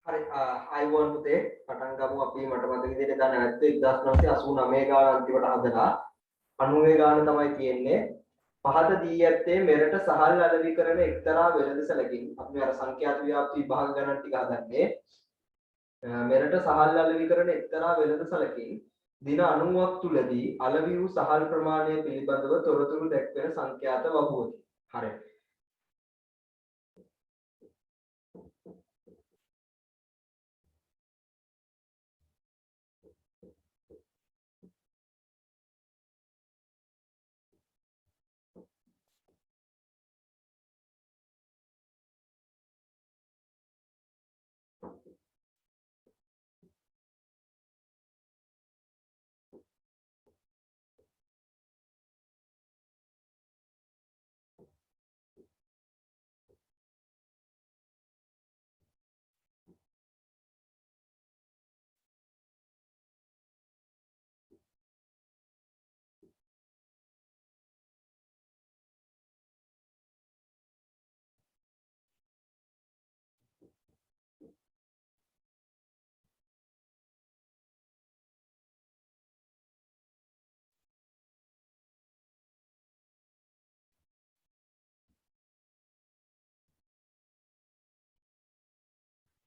හරි I1 පුතේ පටන් ගමු අපි මට මතක විදිහට දැන් නැත්නම් 1989 ගාන අන්තිමට හදලා 90 ගාන තමයි තියෙන්නේ පහත දී ඇත්තේ මෙරට සහල් අලෙවිකරන එක්තරා වෙළඳසැලකින් අපි අර සංඛ්‍යාත ව්‍යාප්ති විභාග ගණන් ටික හදන්නේ මෙරට සහල් අලෙවිකරන එක්තරා වෙළඳසැලකින් දින 90ක් තුලදී අලෙවි වූ සහල් ප්‍රමාණය පිළිබඳව තොරතුරු දැක්වෙන සංඛ්‍යාත වහුවකි. හරි.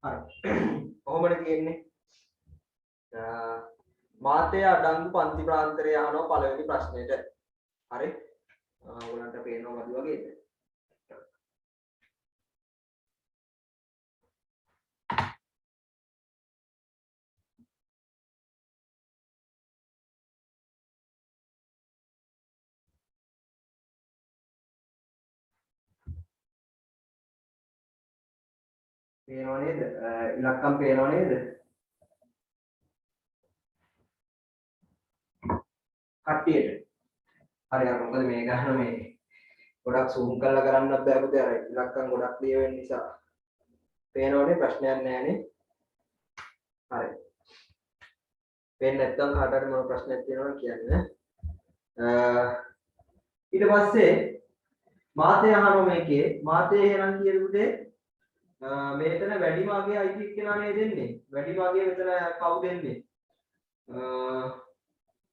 හරි. කොහොමද කියන්නේ? මාතේ අඩංගු පන්ති ප්‍රාන්තරය අහනවා පළවෙනි ප්‍රශ්නෙට. හරි. ඔයගලන්ට පේනවා මදි වගේද? පේනව නේද? ඉලක්කම් පේනව නේද? කට්ටියට. හරි අර මොකද මේ ගන්න මේ ගොඩක් zoom කරලා කරන්නත් බෑ පුතේ අර ඉලක්කම් ගොඩක් ලිය වෙන නිසා. පේනවනේ ප්‍රශ්නයක් නැහැනේ. හරි. පේන්නේ නැත්නම් කාට හරි මොන ප්‍රශ්නයක් තියෙනවා කියන්න. ඊට පස්සේ මාතේ අහනවා මේකේ මාතේ එහෙනම් කියන පුතේ මේතන වැඩිමාගේ අයිති එක්කෙනා නේද දෙන්නේ. වැඩිමාගේ මෙතන කවුද දෙන්නේ?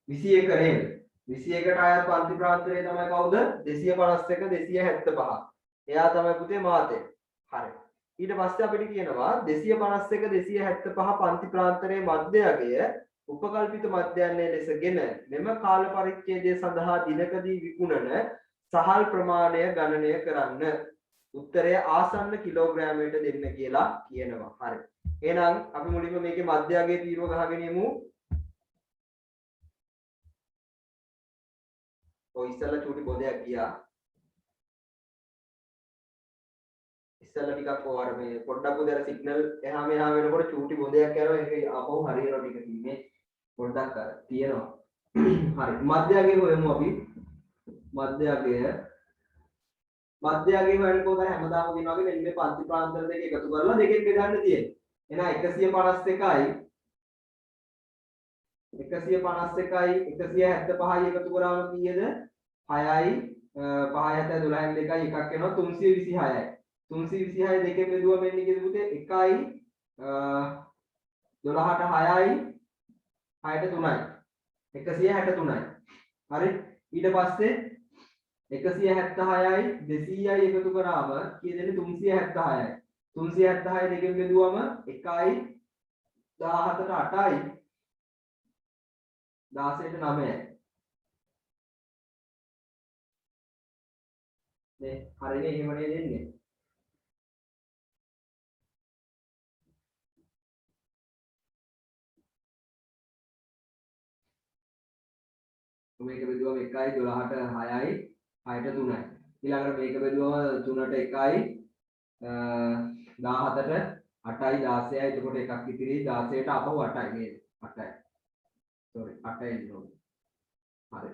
21 නේද? 21ට අයත් පන්ති ප්‍රාන්තරය තමයි කවුද? 251 275. එයා තමයි පුතේ මාතේ. හරි. ඊට පස්සේ අපිට කියනවා 251 275 පන්ති ප්‍රාන්තරයේ මධ්‍යයගය උපකල්පිත මධ්‍යයන්නේ ලෙසගෙන මෙම කාල පරිච්ඡේදය සඳහා දිනකදී විකුණන සහල් ප්‍රමාණය ගණනය කරන්න. උත්තරය ආසන්න කිලෝග්‍රෑමයට දෙන්න කියලා කියනවා. හරි. එහෙනම් අපි මුලින්ම මේකේ මධ්‍යයගයේ තීරුව ගහගෙන යමු. ඔය ඉස්සෙල්ලා චූටි බොදයක් ගියා. ඉස්සෙල්ලා ටිකක් ඔයාර මේ පොඩ්ඩක් උදේට සිග්නල් එහා මෙහා වෙනකොට චූටි බොදයක් යනවා ඒක ආපහු හරියනවා ටික තින්නේ පොඩ්ඩක් අර තියෙනවා. හරි. මධ්‍යයගයේ හොයමු අපි. මධ්‍යයගයේ හොයන්න කොහොමද හැමදාම කියනවා වගේ මෙන්න මේ පන්ති ප්‍රාන්තර දෙක එකතු කරලා දෙකෙන් බෙදන්න තියෙන්නේ. එහෙනම් 151යි 175යි එකතු කරාම කීයද? 6යි 5යි 7යි 12යි 2යි එකක් එනවා 326යි. 326 දෙකෙන් බෙදුවම එන්නේ කීයද පුතේ? 1යි 12ට 6යි 6ට 3යි 163යි. හරි. ඊට පස්සේ 176යි 200යි එකතු කරාම කීයද එන්නේ? 376යි. 376 දෙකෙන් බෙදුවම 1යි 17ට 8යි 16ට 9යි. නේ හරිනේ එහෙමනේ දෙන්නේ. මේක බෙදුවම 1යි 12ට 6යි 6ට 3යි. ඊළඟට මේක බෙදුවම 3ට 1යි 17ට 8යි 16යි එතකොට එකක් ඉතිරි 16ට අපහු 8යි නේද? 8යි. sorry 8යි නෝ. හරි.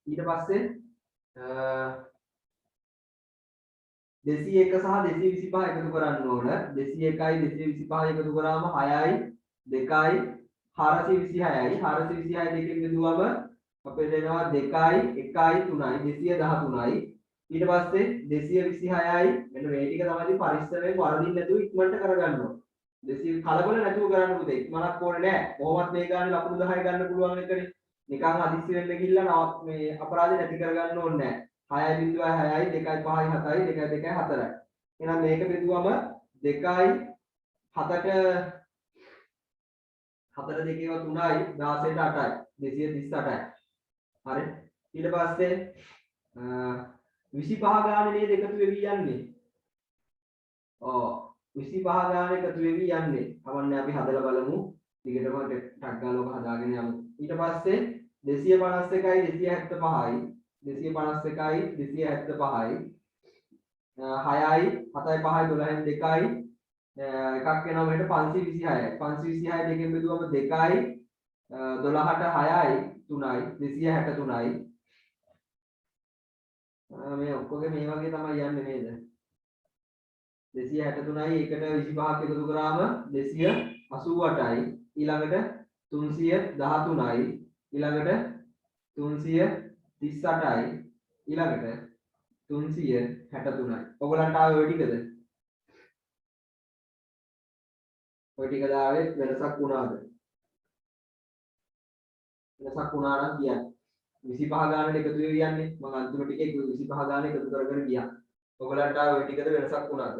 ඊට පස්සේ 201 සහ 225 එකතු කරන්න ඕන. 201යි 225 එකතු කරාම 6යි 2යි 426යි 426 දෙකෙන් බෙදුවම අපිට එනවා 2යි 1යි 3යි 213යි ඊට පස්සේ 226යි මෙන්න මේ ටික තමයි පරිස්සමෙන් වරදින්න නැතුව ඉක්මනට කරගන්න ඕන. 200 කලබල නැතුව කරන්න පුතේ. ඉක්මනක් ඕනේ නැහැ. කොහොමත් මේ ගානේ ලකුණු 10 ගන්න පුළුවන් එකනේ. නිකන් හදිස්සි වෙන්න ගිහිල්ලා මේ අපරාධේ නැති කරගන්න ඕනේ නැහැ. 6.6යි 2යි 5යි 7යි 2යි 2යි 4යි. එහෙනම් මේක බෙදුවම 2යි 7ට 4 2ව 3යි 16ට 8යි 238යි. හරි. ඊට පස්සේ 25 ගානේ නේද එකතු වෙවි යන්නේ. ඔව් 25 ගානේ එකතු වෙවි යන්නේ. කවන්නේ අපි හදලා බලමු. ටිකටම ටක් ගාලා ඔක හදාගෙන යමු. ඊට පස්සේ 251යි 275යි 251යි 275යි 6යි 7යි 5යි 12න් 2යි එකක් වෙනවා මෙහෙට 526යි 526 දෙකෙන් බෙදුවම 2යි 12ට 6යි 3යි 263යි මේ ඔක්කොගේ මේ වගේ තමයි යන්නේ නේද 263යි එකට 25ක් එකතු කරාම 288යි ඊළඟට 313යි ඊළඟට 338යි ඊළඟට 363යි ඔයගලන්ට ආවේ ඔය ටිකද ඔය ටික දාවේ වෙනසක් වුණාද වෙනසක් වුණා නම් කියන්න 25 ගානට එකතු වෙවි යන්නේ මම අන්තිම ටිකේ 25 ගාන එකතු කරගෙන ගියා ඔයගලන්ට ආවේ ඔය ටිකද වෙනසක් වුණාද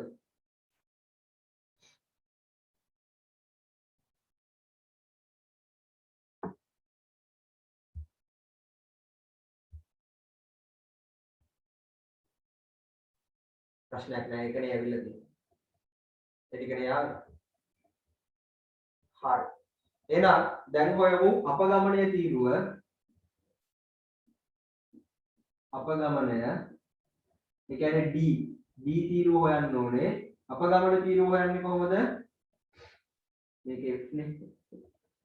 ප්‍රශ්නයක් නැහැ ඒකනේ ඇවිල්ලා තියෙන්නේ ඒ ටිකනේ ආවේ හරි එහෙනම් දැන් හොයමු අපගමනයේ තීරුව අපගමනය ඒ කියන්නේ D තීරුව හොයන්න ඕනේ අපගමන තීරුව හොයන්නේ කොහොමද මේක F නේ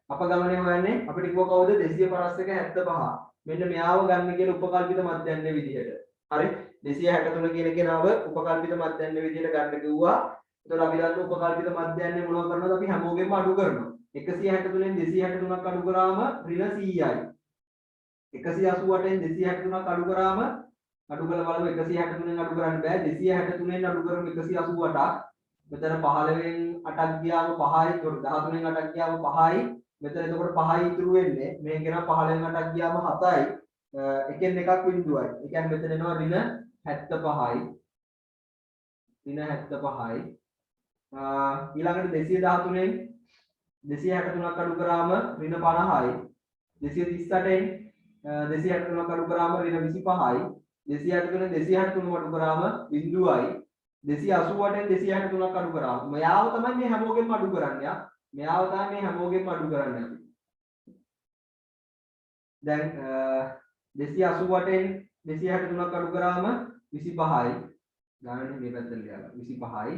අපගමනය හොයන්නේ අපිට කිව්ව කවුද 251 75 මෙන්න මෙයාව ගන්න කියලා උපකල්පිත මධ්‍යන්නේ විදිහට හරි 263 කියන කෙනාව උපකල්පිත මධ්‍යන්නේ විදිහට ගන්න කිව්වා එතකොට අපි දන්න උපකල්පිත මධ්‍යන්නේ මොනව කරනවද අපි හැමෝගෙම අඩු කරනවා 163න් 263ක් අඩු කරාම ඍණ 100යි 188න් 263ක් අඩු කරාම අඩු කරලා බලමු 163න් අඩු කරන්න බෑ 263න් අඩු කරමු 188ක් මෙතන 15න් 8ක් ගියාම 5යි 13න් 8ක් ගියාම 5යි මෙතන එතකොට 5යි ඉතුරු වෙන්නේ මේක ගෙන 15න් 8ක් ගියාම 7යි එකෙන් එකක් බිඳුවයි ඒ කියන්නේ මෙතන එනවා ඍණ 75යි ඍණ 75යි ඊළඟට 213න් 263ක් අඩු කරාම ඍණ 50යි 238න් 263ක් අඩු කරාම ඍණ 25යි 263න් 263 අඩු කරාම බිඳුවයි 288න් 263ක් අඩු කරාම මෙයාව තමයි මේ හැමෝගෙම අඩු කරන්නේ යා මෙයාව තමයි මේ හැමෝගෙම අඩු කරන්නේ අපි දැන් 288න් 263ක් අඩු කරාම 25යි ගානේ මේ පැත්තට ලියලා 25යි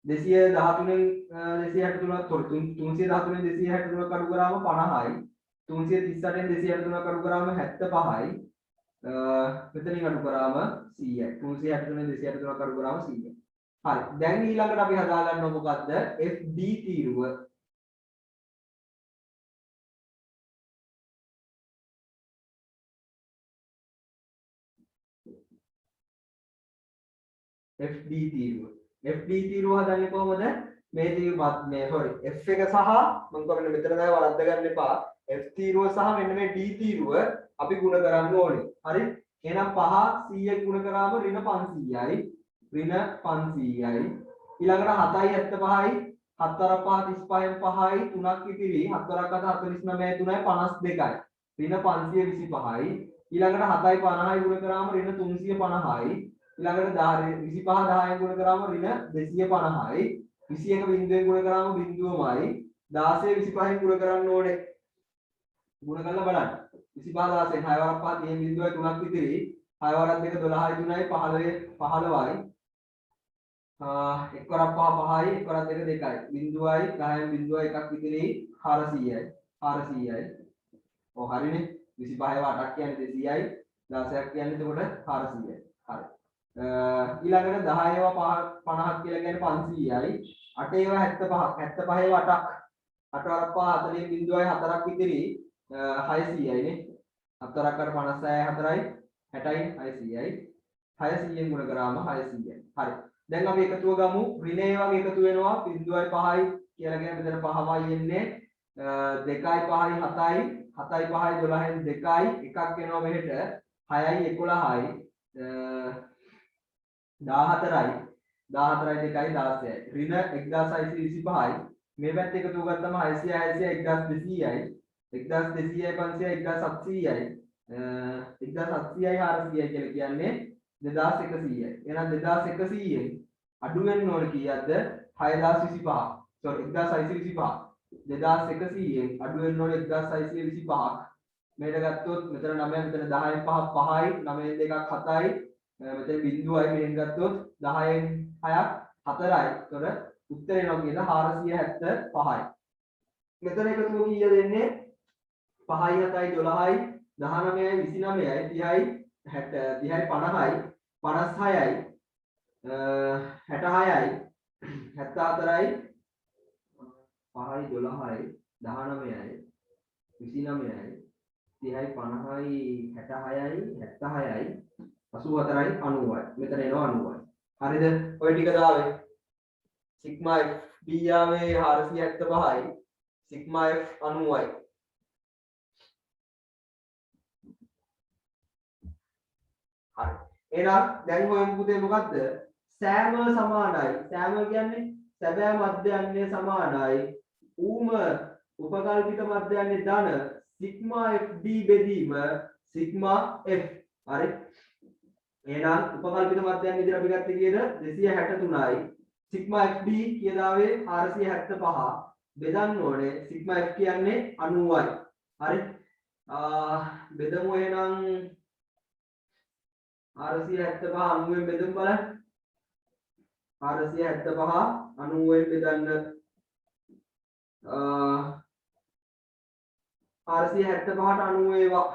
213න් 263ක් 313න් 263ක් අඩු කරාම 50යි 338න් 263ක් අඩු කරාම 75යි මෙතනින් අඩු කරාම 100යි 363න් 263ක් අඩු කරාම 100යි හරි දැන් ඊළඟට අපි හදා ගන්නවා මොකද්ද FD තීරුව FD තීරුව FD තීරුව හදන්නේ කොහොමද මේ තීරුවත් මේ sorry F එක සහ මම කියන්නේ මෙතන තමයි වරද්ද ගන්න එපා F තීරුව සහ මෙන්න මේ D තීරුව අපි ගුණ කරන්න ඕනේ හරි එහෙනම් 5 100 ගුණ කරාම ඍණ 500යි ඍණ 500යි ඊළඟට 7යි 75යි 4 5 35න් 5යි 3ක් ඉතිරි 4ක් 7 49යි 3යි 52යි ඍණ 525යි ඊළඟට 7යි 50යි ගුණ කරාම ඍණ 350යි ඊළඟට 25 10න් ගුණ කරාම ඍණ 250යි 21 බිංදුවෙන් ගුණ කරාම බිංදුවමයි 16 25න් ගුණ කරන්න ඕනේ ගුණ කරලා බලන්න 25 16 6 වරක් 5 30 බිංදුවයි 3ක් ඉතිරි 6 වරක් 2 12යි 3යි 15යි 1 වරක් 5 5යි 1 වරක් 2 2යි බිංදුවයි 10න් බිංදුවයි එකක් ඉතිරි 400යි 400යි ඔව් හරිනේ 25 8ක් කියන්නේ 200යි 16ක් කියන්නේ එතකොට 400යි හරි ඊළඟට 10 ඒවා 50ක් කියලා කියන්නේ 500යි 8 ඒවා 75ක් 75 ඒවා 8ක් 8 වරක් 5 40 බිංදුවයි 4ක් ඉතිරි 600යි නේ 4ක් 8 56යි 4යි 60යි 600යි 600ෙන් ගුණ කරාම 600යි. හරි. දැන් අපි එකතුව ගමු. ඍණ ඒ වගේ එකතු වෙනවා 0.5යි කියලා කියන මෙතන 5යි එන්නේ 2යි 5යි 7යි 7යි 5යි 12න් 2යි එකක් එනවා මෙහෙට 6යි 11යි 14යි 14යි 2යි 16යි. ඍණ 1625යි. මේ පැත්ත එකතු කරගත්තම 600 1200යි 1200යි 500යි 1700යි 1700යි 400යි කියලා කියන්නේ 2100යි. එහෙනම් 2100න් අඩු වෙන්න ඕන කීයක්ද? 6025. sorry 1625. 2100න් අඩු වෙන්න ඕන 1625ක්. මේක ගත්තොත් මෙතන 9 මෙතන 10න් 5ක් 5යි 9න් 2ක් 7යි මෙතන බිංදුවයි මෙහෙන් ගත්තොත් 10න් 6ක් 4යි. ඒතර උත්තරේ එනවා කියලා 475යි. මෙතන එකතුව කීයද එන්නේ? 5යි 7යි 12යි 19යි 29යි 30යි 60යි 50යි 56යි 66යි 74යි 5යි 12යි 19යි 29යි 30යි 50යි 66යි 76යි 84යි 90යි. මෙතන එනවා 90යි. හරිද? ඔය ටික දාවේ. සිග්මා f b යාවේ 475යි සිග්මා f 90යි. හරි. එහෙනම් දැන් හොයමු පුතේ මොකද්ද? සෑම සමානයි. සෑම කියන්නේ සැබෑ මධ්‍යයන්‍ය සමානයි. ඌම උපකල්පිත මධ්‍යයන්‍ය ධන සිග්මා fd බෙදීම සිග්මා f. හරි. එහෙනම් උපකල්පිත මධ්‍යයන්‍ය විදිහට අපි ගත්තේ කීයද? 263යි. සිග්මා fd කියලාවේ 475. බෙදන්න ඕනේ. සිග්මා f කියන්නේ 90යි. හරි. බෙදමු එහෙනම් 475 90ෙන් බෙදමු බලන්න. 475 90ෙන් බෙදන්න 475ට 90 ඒවා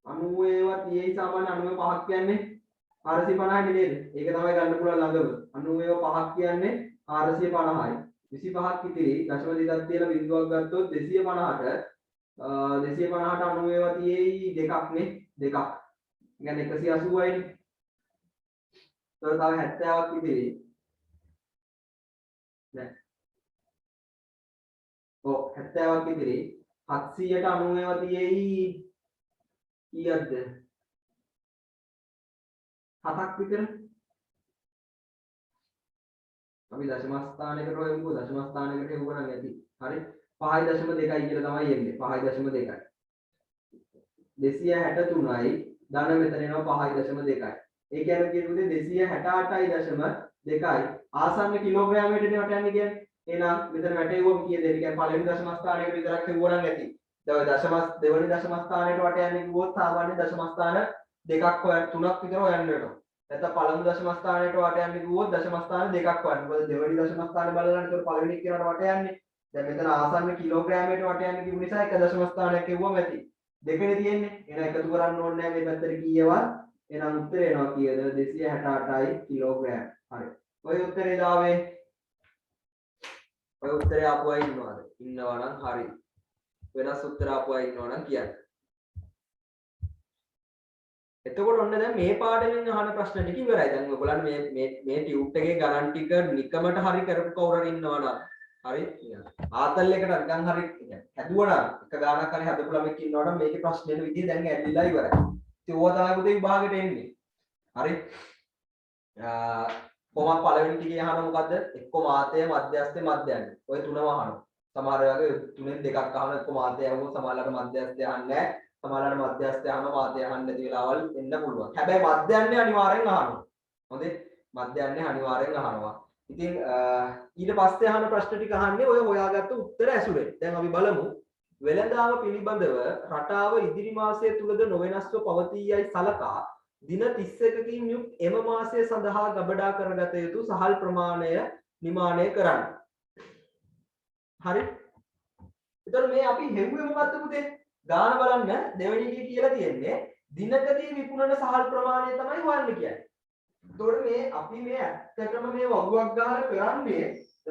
90 ඒවා තියෙයි සාමාන්‍ය 90 පහක් කියන්නේ 450 නේද? ඒක තමයි ගන්න පුළුවන් ළඟම. 90 ඒවා පහක් කියන්නේ 450යි. 25ක් ඉතිරි දශම දෙකක් තියලා බිඳුවක් ගත්තොත් 250ට 250ට 90 ඒවා තියෙයි දෙකක් නේ දෙකක්. කියන්නේ 180යි නේ. තව 70ක් ඉතිරි. දැන් ඔව් 70ක් ඉතිරි 700ට 90 ඒවා තියෙයි කීයක්ද? 7ක් විතර. අපි දශම ස්ථානයකට හොයමුකෝ. දශම ස්ථානයකට හොයුවා නම් ඇති. හරි. 5.2යි කියලා තමයි එන්නේ. 5.2යි. 263යි ධන මෙතන එනවා 5.2යි. ඒ කියන්නේ කියනුනේ 268.2යි ආසන්න කිලෝග්‍රෑමයකට වට යන්නේ කියන්නේ. එහෙනම් මෙතන වැටෙවුවම කීයද? ඒ කියන්නේ පළවෙනි දශම ස්ථානයකට විතරක් හෙවුවා නම් ඇති. දෙවෙනි දශම ස්ථානයට වට යන්නේ කිව්වොත් සාමාන්‍ය දශම ස්ථාන දෙකක් හොයන්න තුනක් විතර හොයන්න වෙනවා. නැත්නම් පළමු දශම ස්ථානයට වට යන්නේ කිව්වොත් දශම ස්ථාන දෙකක් හොයන්න. මොකද දෙවෙනි දශම ස්ථානේ බලලා නේද පළවෙනි එකට වට යන්නේ. දැන් මෙතන ආසන්න කිලෝග්‍රෑමයට වට යන්නේ කිව්ව නිසා එක දශම ස්ථානයක් හෙවුවම ඇති. දෙකනේ තියෙන්නේ. එහෙනම් එකතු කරන්න ඕනේ නැහැ මේ පැත්තට කීයවත්. එහෙනම් උත්තරේ එනවා කීයද? 268යි කිලෝග්‍රෑම්. හරි. ඔය උත්තරේ දාවේ. ඔය උත්තරේ ආපු අය ඉන්නවද? ඉන්නවා නම් හරි. වෙනස් උත්තර ආපු අය ඉන්නවා නම් කියන්න. එතකොට ඔන්න දැන් මේ පාඩමෙන් අහන ප්‍රශ්න ටික ඉවරයි. දැන් ඔයගොල්ලන් මේ ටියුට් එකේ ගණන් ටික නිකමට හරි කරපු කවුරු හරි ඉන්නවා නම් හරි. ආතල් එකට නිකන් හරි හැදුවා නම් එක ගානක් හරි හදපු ළමෙක් ඉන්නවා නම් මේකේ ප්‍රශ්නෙන විදිය දැන් ඇල්ලිලා ඉවරයි. ඉතින් ඕවා තමයි පුතේ විභාගෙට එන්නේ. හරි. කොහොමද පළවෙනි ටිකේ අහන මොකද්ද? එක්ක මාතය මධ්‍යස්ථ මධ්‍යයන්‍ය. ඔය තුනම අහනවා. සමහර වෙලාවක තුනෙන් දෙකක් අහන එක්ක මාතය අහුවොත් සමහරලාට මධ්‍යස්ථය අහන්නේ නැහැ. සමහරලාට මධ්‍යස්ථය අහන මාතය අහන්නේ නැති වෙලාවල් එන්න පුළුවන්. හැබැයි මධ්‍යයන්‍ය අනිවාර්යෙන් අහනවා. හොඳේ? මධ්‍යයන්‍ය අනිවාර්යෙන් අහනවා. ඉතින් ඊට පස්සේ අහන ප්‍රශ්න ටික අහන්නේ ඔය හොයාගත්ත උත්තර ඇසුරෙන්. දැන් අපි බලමු වෙළඳාම පිළිබඳව රටාව ඉදිරි මාසය තුලද නොවෙනස්ව පවතීයයි සලකා දින 31කින් යුත් එම මාසය සඳහා ගබඩා කරගත යුතු සහල් ප්‍රමාණය නිමාණය කරන්න. හරි. එතකොට මේ අපි හෙව්වේ මොකද්ද පුතේ? ගාන බලන්න දෙවෙනි එකේ කියලා තියෙන්නේ දිනකදී විකුණන සහල් ප්‍රමාණය තමයි හොයන්න කියන්නේ. එතකොට මේ අපි මේ ඇත්තටම මේ වගුවක් ගහලා කරන්නේ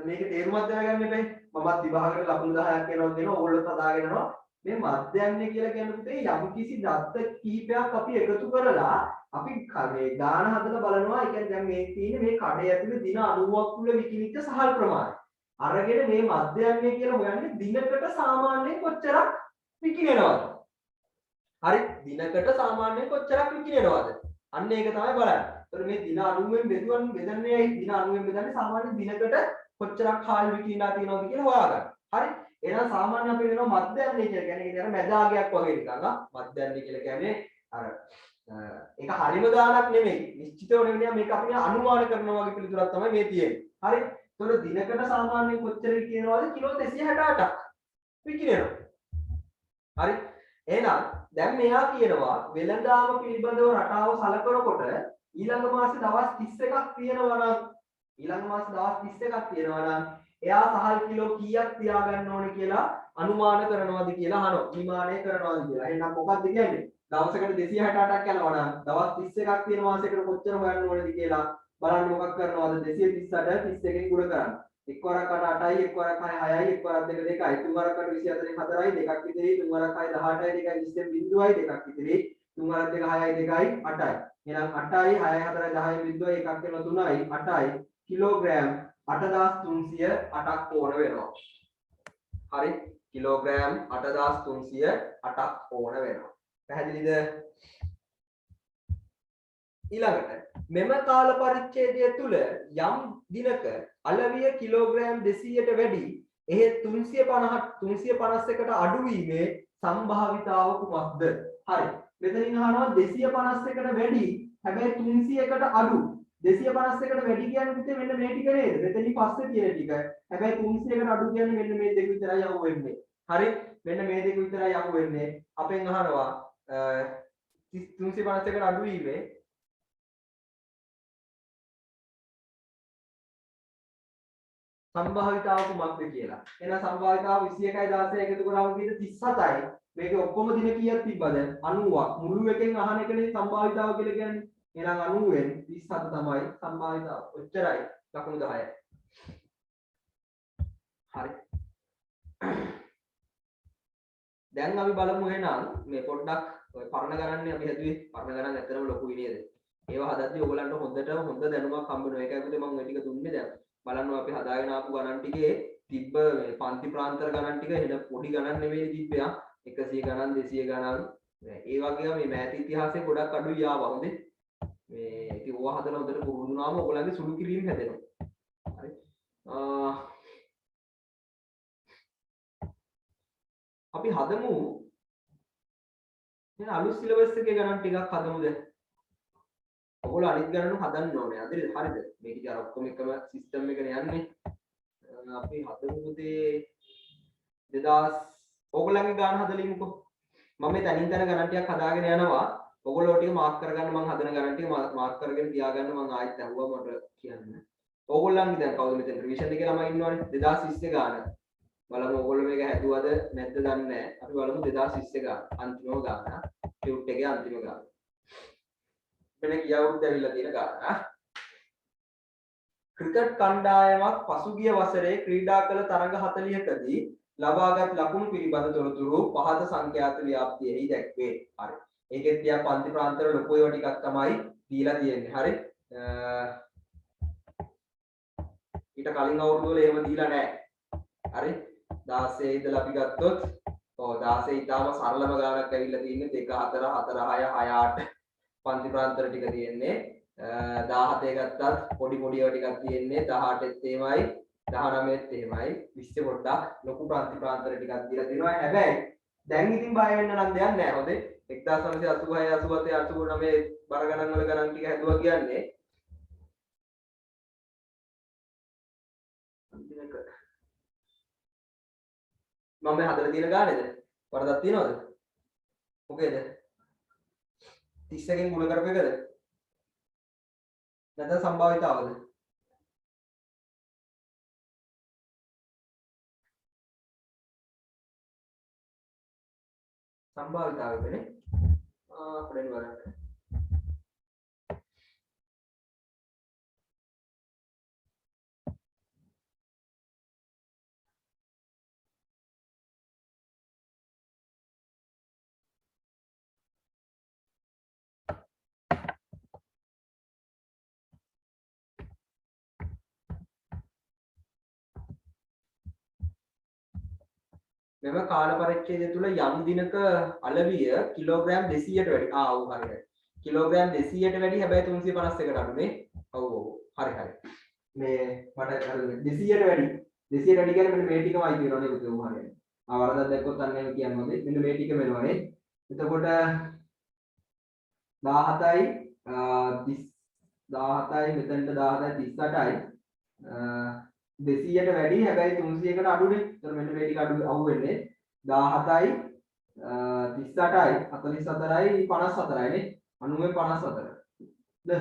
මේක තේරුමක් දැනගන්න එපා. මමත් විභාගයට ලකුණු 10ක් එනවා දෙනවා. ඕගොල්ලොත් හදාගෙන යනවා. මේ මධ්‍යන්නේ කියලා කියන්නේ පුතේ යම් කිසි දත්ත කිහිපයක් අපි එකතු කරලා අපි මේ ගාන හදලා බලනවා. ඒ කියන්නේ දැන් මේ තියෙන්නේ මේ කඩේ ඇතුලේ දින 90ක් තුල විකිනිච්ච සහල් ප්‍රමාණය. අරගෙන මේ මධ්‍යන්නේ කියලා හොයන්නේ දිනකට සාමාන්‍යයෙන් කොච්චරක් විකිනෙනවද? හරි දිනකට සාමාන්‍යයෙන් කොච්චරක් විකිනෙනවද? අන්න ඒක තමයි බලන්නේ. ඒතර මේ දින 90න් බෙදන්නේ ඇයි? දින 90න් බෙදන්නේ සාමාන්‍ය දිනකට කොච්චරක් කාල් විකිනලා තියෙනවද කියලා හොයාගන්න. හරි. එහෙනම් සාමාන්‍ය අපි වෙනවා මධ්‍යන්නේ කියලා කියන්නේ ඒක මැදාගයක් වගේ නිකන් මධ්‍යන්නේ කියලා කියන්නේ අර ඒක හරිම දානක් නෙමෙයි. නිශ්චිතව නෙමෙයි මේක අපි අනුමාන කරනවා වගේ පිළිතුරක් තමයි මේ තියෙන්නේ. හරි. ඒතකොට දිනකට සාමාන්‍යයෙන් කොච්චර විකිනනවද? කිලෝ 268ක් විකිනනවා. හරි. එහෙනම් දැන් මෙයා කියනවා වෙළඳාම පිළිබඳව රටාව සලකනකොට ඊළඟ මාසේ දවස් 31ක් තියෙනවා නම් එයා සහල් කිලෝ කීයක් තියාගන්න ඕනේ කියලා අනුමාන කරනවාද කියලා අහනවා. විමානය කරනවාද කියලා. එහෙනම් මොකක්ද කියන්නේ? දවසකට 268ක් යනවා නම් දවස් 31ක් තියෙන මාසයකට කොච්චර හොයන්න ඕනේද කියලා බලන්න මොකක් කරනවද? 238 31කින් ගුණ කරන්න. එක් වරක් 8යි, එක් වරක් 6යි, එක් වරක් 2 2යි, තුන් වරක් 24න් 4යි, දෙකක් ඉතිරි, තුන් වරක් 6 18යි, දෙකයි 20න් බිඳුවයි, දෙකක් ඉතිරි, තුන් වරක් 2 6යි, 2යි 8යි. එහෙනම් 8යි, 6යි, 4යි, 10යි බිඳුවයි, එකක් වෙනවා 3යි, 8යි කිලෝග්‍රෑම් 8308ක් ඕන වෙනවා. හරි කිලෝග්‍රෑම් 8308ක් ඕන වෙනවා. පැහැදිලිද? ඊළඟට මෙම කාල පරිච්ඡේදය තුල යම් දිනක අලවිය කිලෝග්‍රෑම් 200ට වැඩි එහෙත් 351ට අඩු වීමේ සම්භාවිතාව කුමක්ද? හරි. මෙතනින් අහනවා 251ට වැඩි හැබැයි 300කට අඩු. 251කට වැඩි කියන්නේ පුතේ මෙන්න මේ ටික නේද? මෙතනින් පස්සේ තියෙන ටික. හැබැයි 300කට අඩු කියන්නේ මෙන්න මේ දෙක විතරයි යමු වෙන්නේ. හරි? මෙන්න මේ දෙක විතරයි යමු වෙන්නේ. අපෙන් අහනවා 351කට අඩු වීමේ සම්භාවිතාව කුමක්ද කියලා. එහෙනම් සම්භාවිතාව 21 16 එකතු කරාම කීයද 37යි. මේකේ ඔක්කොම දින කීයක් තිබ්බද? 90ක්. මුළු එකෙන් අහන එකනේ සම්භාවිතාව කියලා කියන්නේ. එහෙනම් 90ෙන් 37 තමයි සම්භාවිතාව. ඔච්චරයි. ලකුණු 10යි. හරි. දැන් අපි බලමු එහෙනම් මේ පොඩ්ඩක් ඔය පරණ ගණන්නේ අපි හැදුවේ. පරණ ගණන් ඇත්තටම ලොකුයි නේද? ඒවා හදද්දී ඔයගලන්ට හොඳ දැනුමක් හම්බ වෙනවා. ඒකයි පුතේ මම ඔය ටික දුන්නේ දැන්. බලන්න අපි හදාගෙන ආපු ගණන් ටිකේ තිබ්බ මේ පන්ති ප්‍රාන්තර ගණන් ටික එන පොඩි ගණන් නෙවෙයි තිබ්බේ. 100 ගණන් 200 ගණන් ඒ වගේම මේ මෑත ඉතිහාසයේ ගොඩක් අඩුයි ආවා. හොඳේ. මේ ඉතින් ඕවා හදලා හොඳට පුරුදු වුණාම ඔයගලන්ගේ සුළු කිරීම හැදෙනවා. හරි. අපි හදමු දැන් අලුත් සිලබස් එකේ ගණන් ටිකක් හදමු දැන්. ඔයගොල්ලෝ අනිත් ගණන් හදන්න ඕනේ. හරිද? හරිද? මේක ඉතින් අර ඔක්කොම එකම සිස්ටම් එකනේ යන්නේ. අපි හදමු පුතේ 2000 ඔයගොල්ලන්ගේ ගාන හදලිමුකෝ. මම මේ තනින් තන ගණන් ටිකක් හදාගෙන යනවා. ඔයගොල්ලෝ ටික මාක් කරගන්න මම හදන ගණන් ටික මාක් කරගෙන තියාගන්න මම ආයෙත් අහුවා මට කියන්න. ඔයගොල්ලන්ගේ දැන් කවුද මෙතන රිවිෂන් එකේ ළමයි ඉන්නවනේ 2020 ගාන. බලමු ඔයගොල්ලෝ මේක හැදුවද නැද්ද දන්නේ නැහැ. අපි බලමු 2020 ගාන. අන්තිමව ගාන. ටියුට් එකේ අන්තිම ගාන. මෙන්න කියවුත් ඇවිල්ලා තියෙන ගාන. ක්‍රිකට් කණ්ඩායමක් පසුගිය වසරේ ක්‍රීඩා කළ තරඟ 40කදී ලබාගත් ලකුණු පිළිබඳ තොරතුරු පහත සංඛ්‍යාත ව්‍යාප්තියෙහි දැක්වේ. හරි. ඒකෙත් තියා පන්ති ප්‍රාන්තවල ලොකු ඒවා ටිකක් තමයි දීලා තියෙන්නේ. හරි. ඊට කලින් අවුරුදු වල එහෙම දීලා නැහැ. හරි. 16 ඉඳලා අපි ගත්තොත් 16 ඊටාම සරලම ගානක් ඇවිල්ලා තියෙන්නේ 2 4 4 6 6 8 පන්ති ප්‍රාන්තර ටික තියෙන්නේ 17 ගත්තත් පොඩි පොඩි ඒවා ටිකක් තියෙන්නේ 18ත් එහෙමයි 19ත් එහෙමයි 20 පොඩ්ඩක් ලොකු පන්ති ප්‍රාන්තර ටිකක් දීලා තියෙනවා. හැබැයි දැන් ඉතින් බය වෙන්න නම් දෙයක් නැහැ. හොඳේ 1986 87 89 බර ගණන් වල ගණන් ටික හැදුවා කියන්නේ මම මේ හදලා තියෙන ගානේද? වරදක් තියනවද? මොකේද? 30කින් ගුණ කරපු එකද? නැත්නම් සම්භාවිතාවද? සම්භාවිතාවයනේ. අපිට බලන්න. මෙම කාල පරිච්ඡේදය තුළ යම් දිනක අලවිය කිලෝග්‍රෑම් 200ට වැඩි. ඔව් හරි. කිලෝග්‍රෑම් 200ට වැඩි හැබැයි 351ට අඩු නේ. ඔව් හරි. මේ මට 200ට වැඩි 200ට වැඩි කියන්නේ මෙන්න මේ ටිකමයි කියනවා නේ පුතේ. ඔව් හරියයි. වරදක් දැක්කොත් අන්න එහෙම කියන්න ඕනේ. මෙන්න මේ ටික වෙනවනේ. එතකොට 17යි 17යි මෙතනට 17යි 38යි 200ට වැඩි හැබැයි 300කට අඩුනේ. ඒතර මෙන්න මේ ටික අඩු අවු වෙන්නේ 17යි 38යි 44යි 54යි නේ. 90 54. ද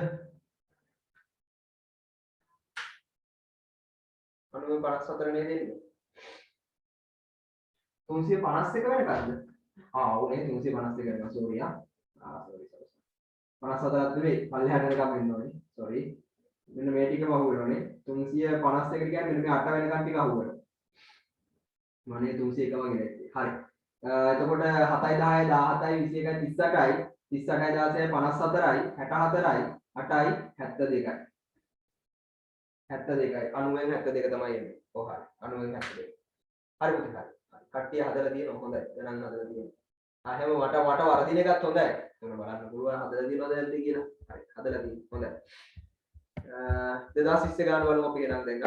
90 54 නේද එන්නේ? 351 වෙනකන්ද? ඔව්නේ 351 වෙනකන් සෝරි සෝරි 54ක් නෙවෙයි පල්ලෙහාට යනකම් වෙන්න ඕනේ. සෝරි. මෙන්න මේ ටිකම අහු වෙනවනේ. 351 කියන්නේ මෙන්න මේ 8 වෙනකන් ටික අහු වෙනවා. මනේ 301 වගේ නැත්තේ. හරි. එතකොට 7යි 10යි 17යි 21යි 38යි 38යි 16යි 54යි 8යි 72යි 90න් 72 තමයි එන්නේ. ඔව් හරි. 90න් 72. හරි පුතේ හරි. කට්ටිය හදලා තියෙනවා හොඳයි. ගණන් හදලා තියෙනවා. හැම වට වරදින එකත් හොඳයි. මොන බලන්න පුළුවන් හදලා තියෙනවද නැද්ද කියලා. හරි. හදලා තියෙනවා. හොඳයි. 2020 ගාන බලමු අපි ගණන් දෙන්න.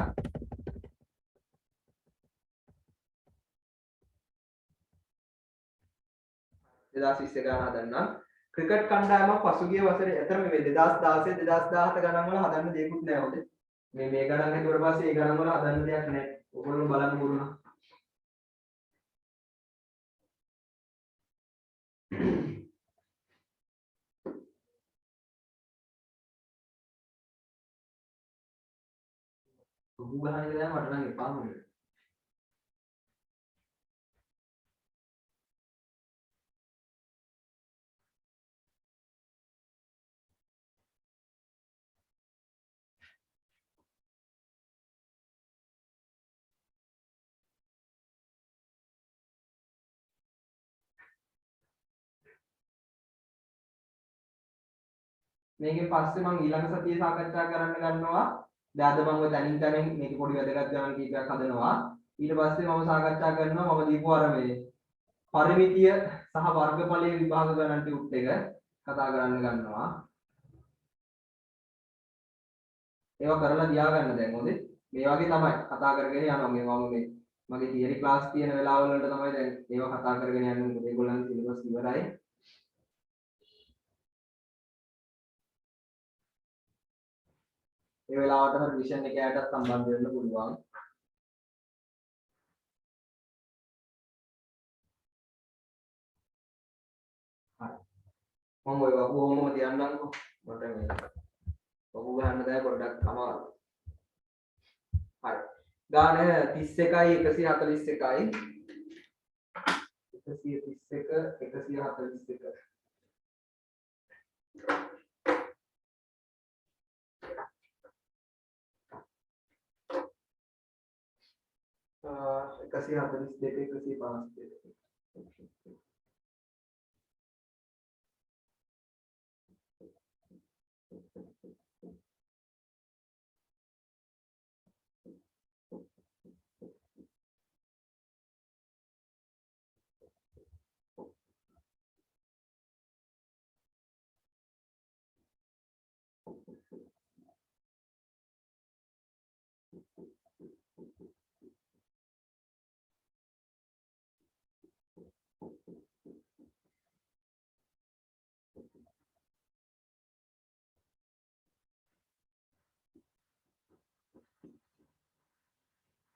2020 ගාන හදන්නම්. ක්‍රිකට් කණ්ඩායමක් පසුගිය වසරේ ඇතර මේ 2016 2017 ගණන් වල හදන්න දෙයක්වත් නැහැ හොඳේ. මේ ගණන් හිතුවට පස්සේ ඒ ගණන් වල හදන්න දෙයක් නැහැ. ඔයගොල්ලෝ බලන්න පුළුවන්. උගු ගහන එක දැන් මට නම් එපා මොනේ. මේකෙන් පස්සේ මම ඊළඟ සතියේ සාකච්ඡා කරන්න ගන්නවා. දැන් අද මම තනින් තනින් මේක පොඩි වැදගත් ගණන් කීපයක් හදනවා. ඊට පස්සේ මම සාකච්ඡා කරනවා මම දීපු අර මේ පරිමිතිය සහ වර්ගඵලයේ විභාග ගණන් ටියුට් එක කතා කරන්න ගන්නවා. ඒවා කරලා තියා ගන්න දැන් හොඳේ. මේ වගේ තමයි කතා කරගෙන යනවා. මේ මගේ තියරි ක්ලාස් තියෙන වෙලාවල් වලට තමයි දැන් ඒවා කතා කරගෙන යන්නේ. මොකද ඒගොල්ලන්ගේ සිලබස් ඉවරයි. ඒ වෙලාවට රිවිෂන් එකයටත් සම්බන්ධ වෙන්න පුළුවන්. හරි. මම ඔය වගු ඔහොමම තියන්නම්කෝ. මට මේ වගු ගන්න දැන් පොඩ්ඩක් අමාරුයි. හරි. ගාන 31යි 141යි 131 141 142 152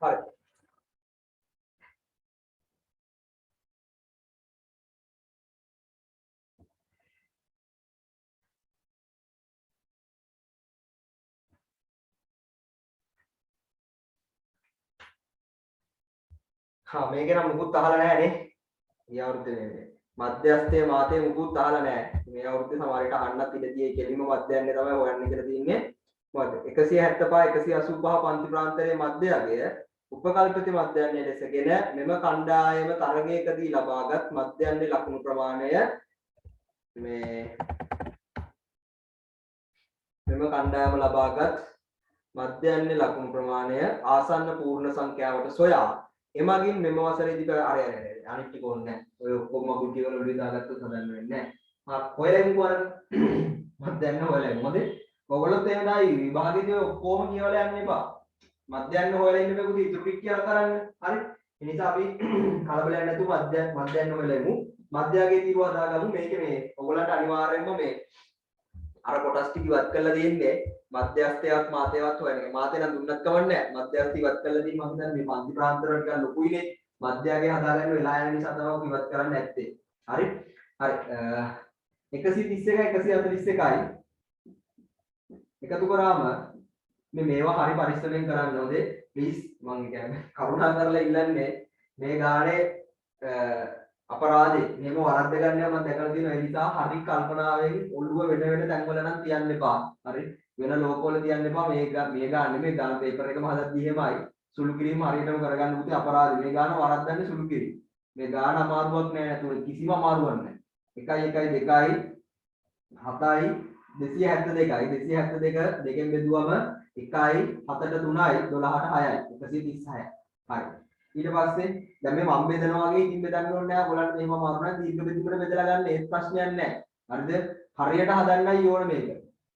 හරි. මේක නම් මුකුත් අහලා නැහැ නේ. මේ අවුරුද්දේ නෙමෙයි. මධ්‍යස්ථයේ මාතේ මුකුත් අහලා නැහැ. මේ අවුරුද්දේ සමහරවිට අහන්නත් ඉඩ තියෙයි. කෙලින්ම මධ්‍යයන්නේ තමයි හොයන්න කියලා තියෙන්නේ. මොකද 175 185 පන්ති ප්‍රාන්තරයේ මධ්‍යයගය උපකල්පිත මධ්‍යයන්නේ ලෙසගෙන මෙම කණ්ඩායම තරගයකදී ලබාගත් මධ්‍යයන්නේ ලකුණු ප්‍රමාණය මෙම කණ්ඩායම ලබාගත් මධ්‍යයන්නේ ලකුණු ප්‍රමාණය ආසන්න පූර්ණ සංඛ්‍යාවට සොයා එමගින් මෙම වසරේදී වෙන්නේ. අනිත් ටික ඕනේ නැහැ. ඔය ඔක්කොම මගුල් ටික වල ඔළුවේ දාගත්තොත් හදන්න වෙන්නේ නැහැ. හොයලා ඉමු අර මධ්‍යන්න හොයලා ඉමු. හොඳේ. ඔයගොල්ලොත් එහෙම දායි විභාගෙදී ඔක්කොම කියවලා යන්න එපා. මධ්‍යන්න හොයලා ඉන්න බෑ ඉතුරු ටික කියලා කරන්න. හරි. ඒ නිසා අපි කලබලයක් නැතුව මධ්‍යන්න හොයලා ඉමු. මධ්‍යගයේ තීරුව හදාගමු. මේක මේ ඔයගොල්ලන්ට අනිවාර්යයෙන්ම මේ අර කොටස් ටික ඉවත් කරලා දෙන්නේ මධ්‍යස්ථයවත් මාතේවත් හොයන්නේ. මාතේ නම් දුන්නත් කවන්නේ නැහැ. මධ්‍යස්ථ ඉවත් කරලා දීම මම හිතන්නේ මේ පන්ති ප්‍රාන්තර වල ටිකක් ලොකුයිනේ. මධ්‍යගයේ හදාගන්න වෙලා යන නිසා තමයි ඉවත් කරන්න නැත්තේ. හරි. හරි. 131 141යි එකතු කරාම මේවා හරි පරිස්සමෙන් කරන්න ඕනේ. ප්ලීස් මම කියන්නේ කරුණා කරලා ඉල්ලන්නේ මේ ගානේ අපරාධේ මෙහෙම වරද්ද ගන්නවා මම දැකලා තියෙනවා. ඒ නිසා හරි කල්පනාවෙන් ඔළුව වෙන වෙන තැන්වල නම් තියන්න එපා. හරි. වෙන ලෝකවල තියන්න එපා. මේ ගාන නෙමෙයි ගාන පේපර් එකම හදද්දී එහෙමයි. සුළු කිරීම හරියටම කරගන්න උතේ අපරාධේ. මේ ගාන වරද්දන්නේ සුළු කිරීම. මේ ගාන අමාරුවක් නෑ නේද? කිසිම අමාරුවක් නෑ. 1 1 2යි 7යි 272යි 272 දෙකෙන් බෙදුවම 1යි 7ට 3යි 12ට 6යි 136යි. හරි. ඊට පස්සේ දැන් මේ මම බෙදනවා වගේ ඉතින් බෙදන්න ඕනේ නැහැ. ඔයගොල්ලන්ට මෙහෙම අමාරු නැහැ. දීර්ඝ බෙදීමකට බෙදලා ගන්න ඒත් ප්‍රශ්නයක් නැහැ. හරිද? හරියට හදන්නයි ඕන මේක.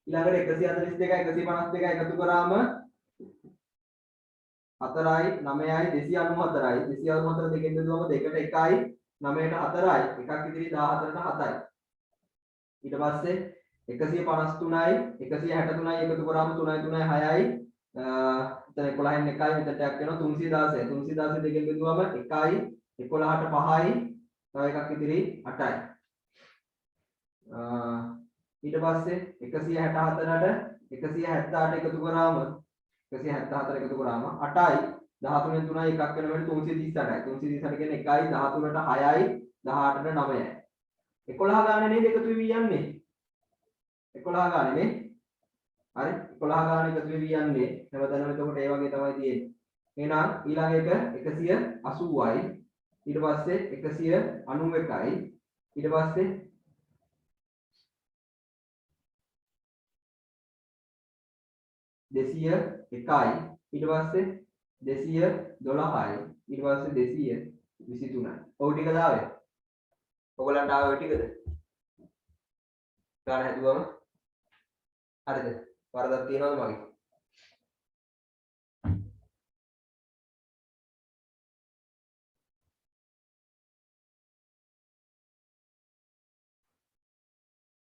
ඊළඟට 142යි 152යි එකතු කරාම 4යි 9යි 294යි 294 දෙකෙන් බෙදුවම 2ට 1යි 9ට 4යි එකක් ඉතිරි 14ට 7යි. ඊට පස්සේ 153යි 163යි එකතු කරාම 3යි 3යි 6යි එතන 11න් 1යි මෙතනට යක් වෙනවා 316 316 දෙකෙන් බෙදුවම 1යි 11ට 5යි තව එකක් ඉතිරි 8යි. ඊට පස්සේ 164ට 178 එකතු කරාම 174 එකතු කරාම 8යි 13න් 3යි එකක් වෙනකොට 338යි 338 කියන්නේ 1යි 13ට 6යි 18ට 9යි 11 ගානේ නේද එකතු වෙවි යන්නේ 11 ගානේ නේ. හරි 11 ගාන එකතු වෙවි යන්නේ හැමතැනම එතකොට ඒ වගේ තමයි තියෙන්නේ. එහෙනම් ඊළඟ එක 180යි ඊට පස්සේ 191යි ඊට පස්සේ 201යි ඊට පස්සේ 212යි ඊට පස්සේ 223යි. ඔය ටික දාවේ. ඔයගලන්ට ආවේ ඔය ටිකද? ගාන හැදුවම හරිද? වරදක් තියනවද මගේ?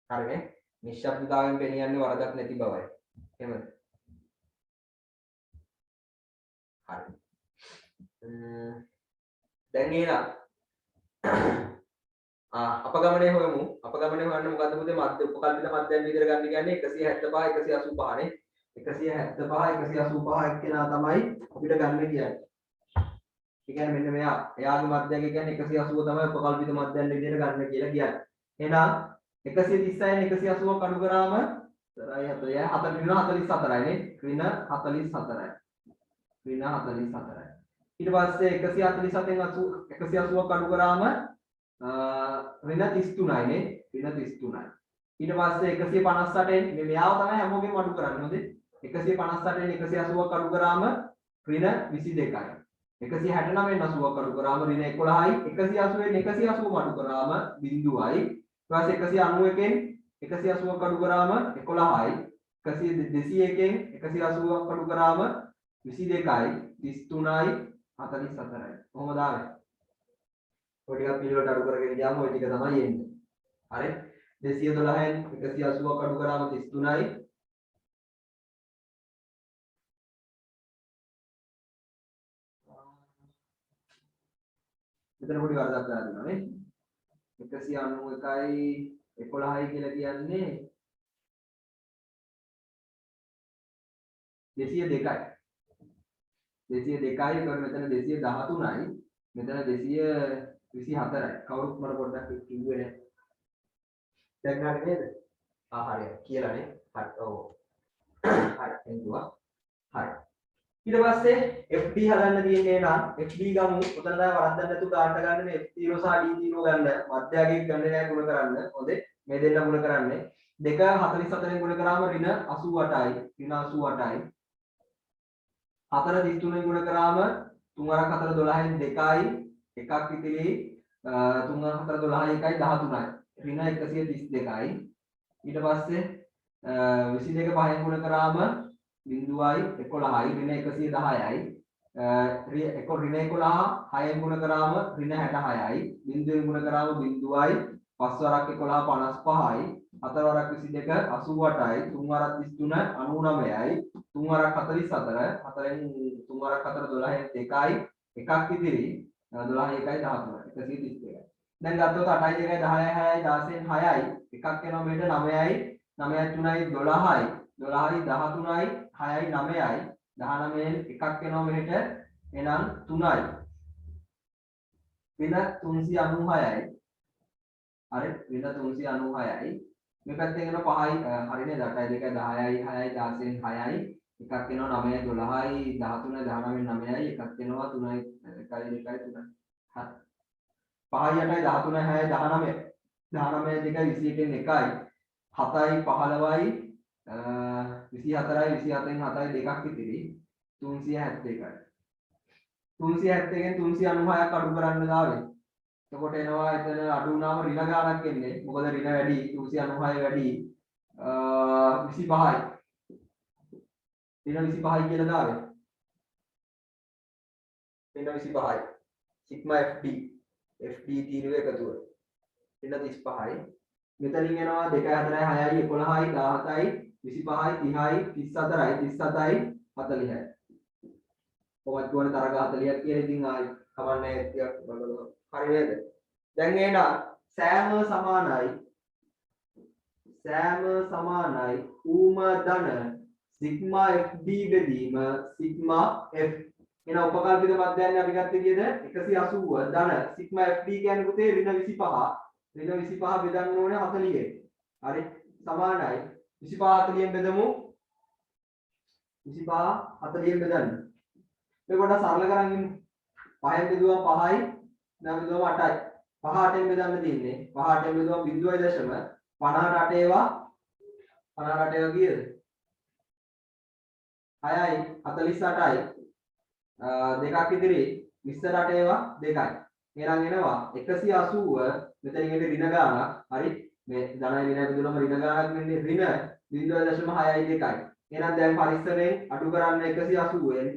හරිනේ. නිශ්ශබ්දතාවයෙන් පෙනියන්නේ වරදක් නැති බවයි. එහෙමද? හරි. දැන් එහෙනම් අපගමනය හොයමු. අපගමනය හොයන්න මොකද්ද පුතේ? මධ්‍ය උපකල්පිත මධ්‍යයන් විදිහට ගන්න කියන්නේ 175 185 නේ. 175 185 එක්කෙනා තමයි අපිට ගන්න කියන්නේ. ඒ කියන්නේ මෙන්න මෙයා. එයාගේ මධ්‍යයක කියන්නේ 180 තමයි උපකල්පිත මධ්‍යයන් විදිහට ගන්න කියලා කියන්නේ. එහෙනම් 130යි 180 කඩු කරාම 4යි 4යි 4 44යි නේ. ඍණ 44යි. ඍණ 44යි. ඊට පස්සේ 147න් 180 කඩු කරාම ඍණ 33යි නේ. ඍණ 33යි. ඊට පස්සේ 158න් මෙයාව තමයි හැමෝගෙම අඩු කරන්නේ. හොඳේ. 158න් 180 කඩු කරාම ඍණ 22යි. 169න් 80 කඩු කරාම ඍණ 11යි. 180න් 180 කඩු කරාම බිඳුවයි. ඊට පස්සේ 191න් 180 කඩු කරාම 11යි. 201න් 180 කඩු කරාම 22යි 33යි 44යි. කොහොමද ආවේ? ඔය ටික පිළිවෙලට අඩු කරගෙන ගියාම ඔය ටික තමයි එන්නේ. හරි? 212න් 180 කඩු කරාම 33යි. මෙතන පොඩි වරදක් කරලා දෙනවා නේ. 191යි 11යි කියලා කියන්නේ 202යි. 202යි එතකොට මෙතන 213යි. මෙතන 224යි. කවුරුත් මට පොඩ්ඩක් කිව්වේ නැහැ. දැන් හරි නේද? හරියට කියලානේ. හරි. ඔව්. හරි. එන්නුවා. හරි. ඊට පස්සේ FD හදන්න තියෙන්නේ නම් FD ගමු. උතන තමයි වරද්දන්න නැතුව කාට ගන්න මේ F0 සහ D0 ගන්න. මධ්‍යගයේ ගන්න නෑ ගුණ කරන්න. හොඳේ. මේ දෙන්න ගුණ කරන්නේ. 2 44න් ගුණ කරාම ඍණ 88යි. ඍණ 88යි. 4 33න් ගුණ කරාම 3 4 12න් 2යි. එකක් ඉතිරි 3 4 12 1යි 13යි ඍණ 132යි ඊට පස්සේ 22 5න් ගුණ කරාම 0යි 11යි ඍණ 110යි එක ඍණ 11 6න් ගුණ කරාම ඍණ 66යි 0ෙන් ගුණ කරාම 0යි 5 වරක් 11 55යි 4 වරක් 22 88යි 3 වරක් 33 99යි 3 වරක් 44 4න් 3 වරක් 4 12න් 2යි එකක් ඉතිරි 12 1යි 13යි 132යි දැන් ගත්තොත් 8යි 2යි 10යි 6යි 16න් 6යි එකක් එනවා මෙහෙට 9යි 9යි 3යි 12යි 12යි 13යි 6යි 9යි 19න් එකක් එනවා මෙහෙට එහෙනම් 3යි වෙන 396යි හරි වෙන 396යි මේ පැත්තෙන් එන 5යි හරිනේ 8යි 2යි 10යි 6යි 16න් 6යි එකක් එනවා 9යි 12යි 13යි 19න් 9යි එකක් එනවා 3යි 1යි 2යි 3යි හරි 5යි 8යි 13යි 6යි 19යි 19යි 2යි 21න් 1යි 7යි 15යි 24යි 27න් 7යි දෙකක් ඉතිරි 371යි 371න් 396ක් අඩු කරන්න දාවේ එතකොට එනවා එතන අඩු වුණාම ඍණ ගාණක් එන්නේ මොකද ඍණ වැඩි 396 වැඩි 25යි ඍණ 25යි කියලා දාවේ ඍණ 25යි සිග්මා FD තීරුවේ එකතුව ඍණ 35යි මෙතනින් එනවා 2 4 6යි 11යි 17යි 25යි 30යි 34යි 37යි 40යි කොහොමද කියවන තරග 40ක් කියලා ඉතින් ආයි කවන්නේ ටිකක් බලනවා හරි නේද දැන් එන සෑම සමානයි ඌම ධන සිග්මා FD බෙදීම සිග්මා F එන උපකල්පිත මධ්‍යයන් අපි ගත්තේ කීයද 180 ධන සිග්මා FD කියන්නේ පුතේ ඍණ 25 ඍණ 25 බෙදන්න ඕනේ 40ෙන් හරි සමානයි 25 40ෙන් බෙදමු 25 40ෙන් බෙදන්න මේක පොඩ්ඩක් සරල කරන් ඉමු 5ෙන් බෙදුවම 5යි දැන් බෙදුවම 8යි 5 8ෙන් බෙදන්න තියෙන්නේ 5 8ෙන් බෙදුවම 0.58 ඒවා 58 ඒවා කීයද 6යි 48යි දෙකක් ඉදිරි 28 ඒවා 2යි එහෙනම් එනවා 180 මෙතනින් එන්නේ ඍණ ගාණක් හරි මේ ධනයි ඍණයි බෙදුවම ඍණ ගාණක් වෙන්නේ ඍණ 0.62යි එහෙනම් දැන් පරිස්සමෙන් අඩු කරන්න 180ෙන්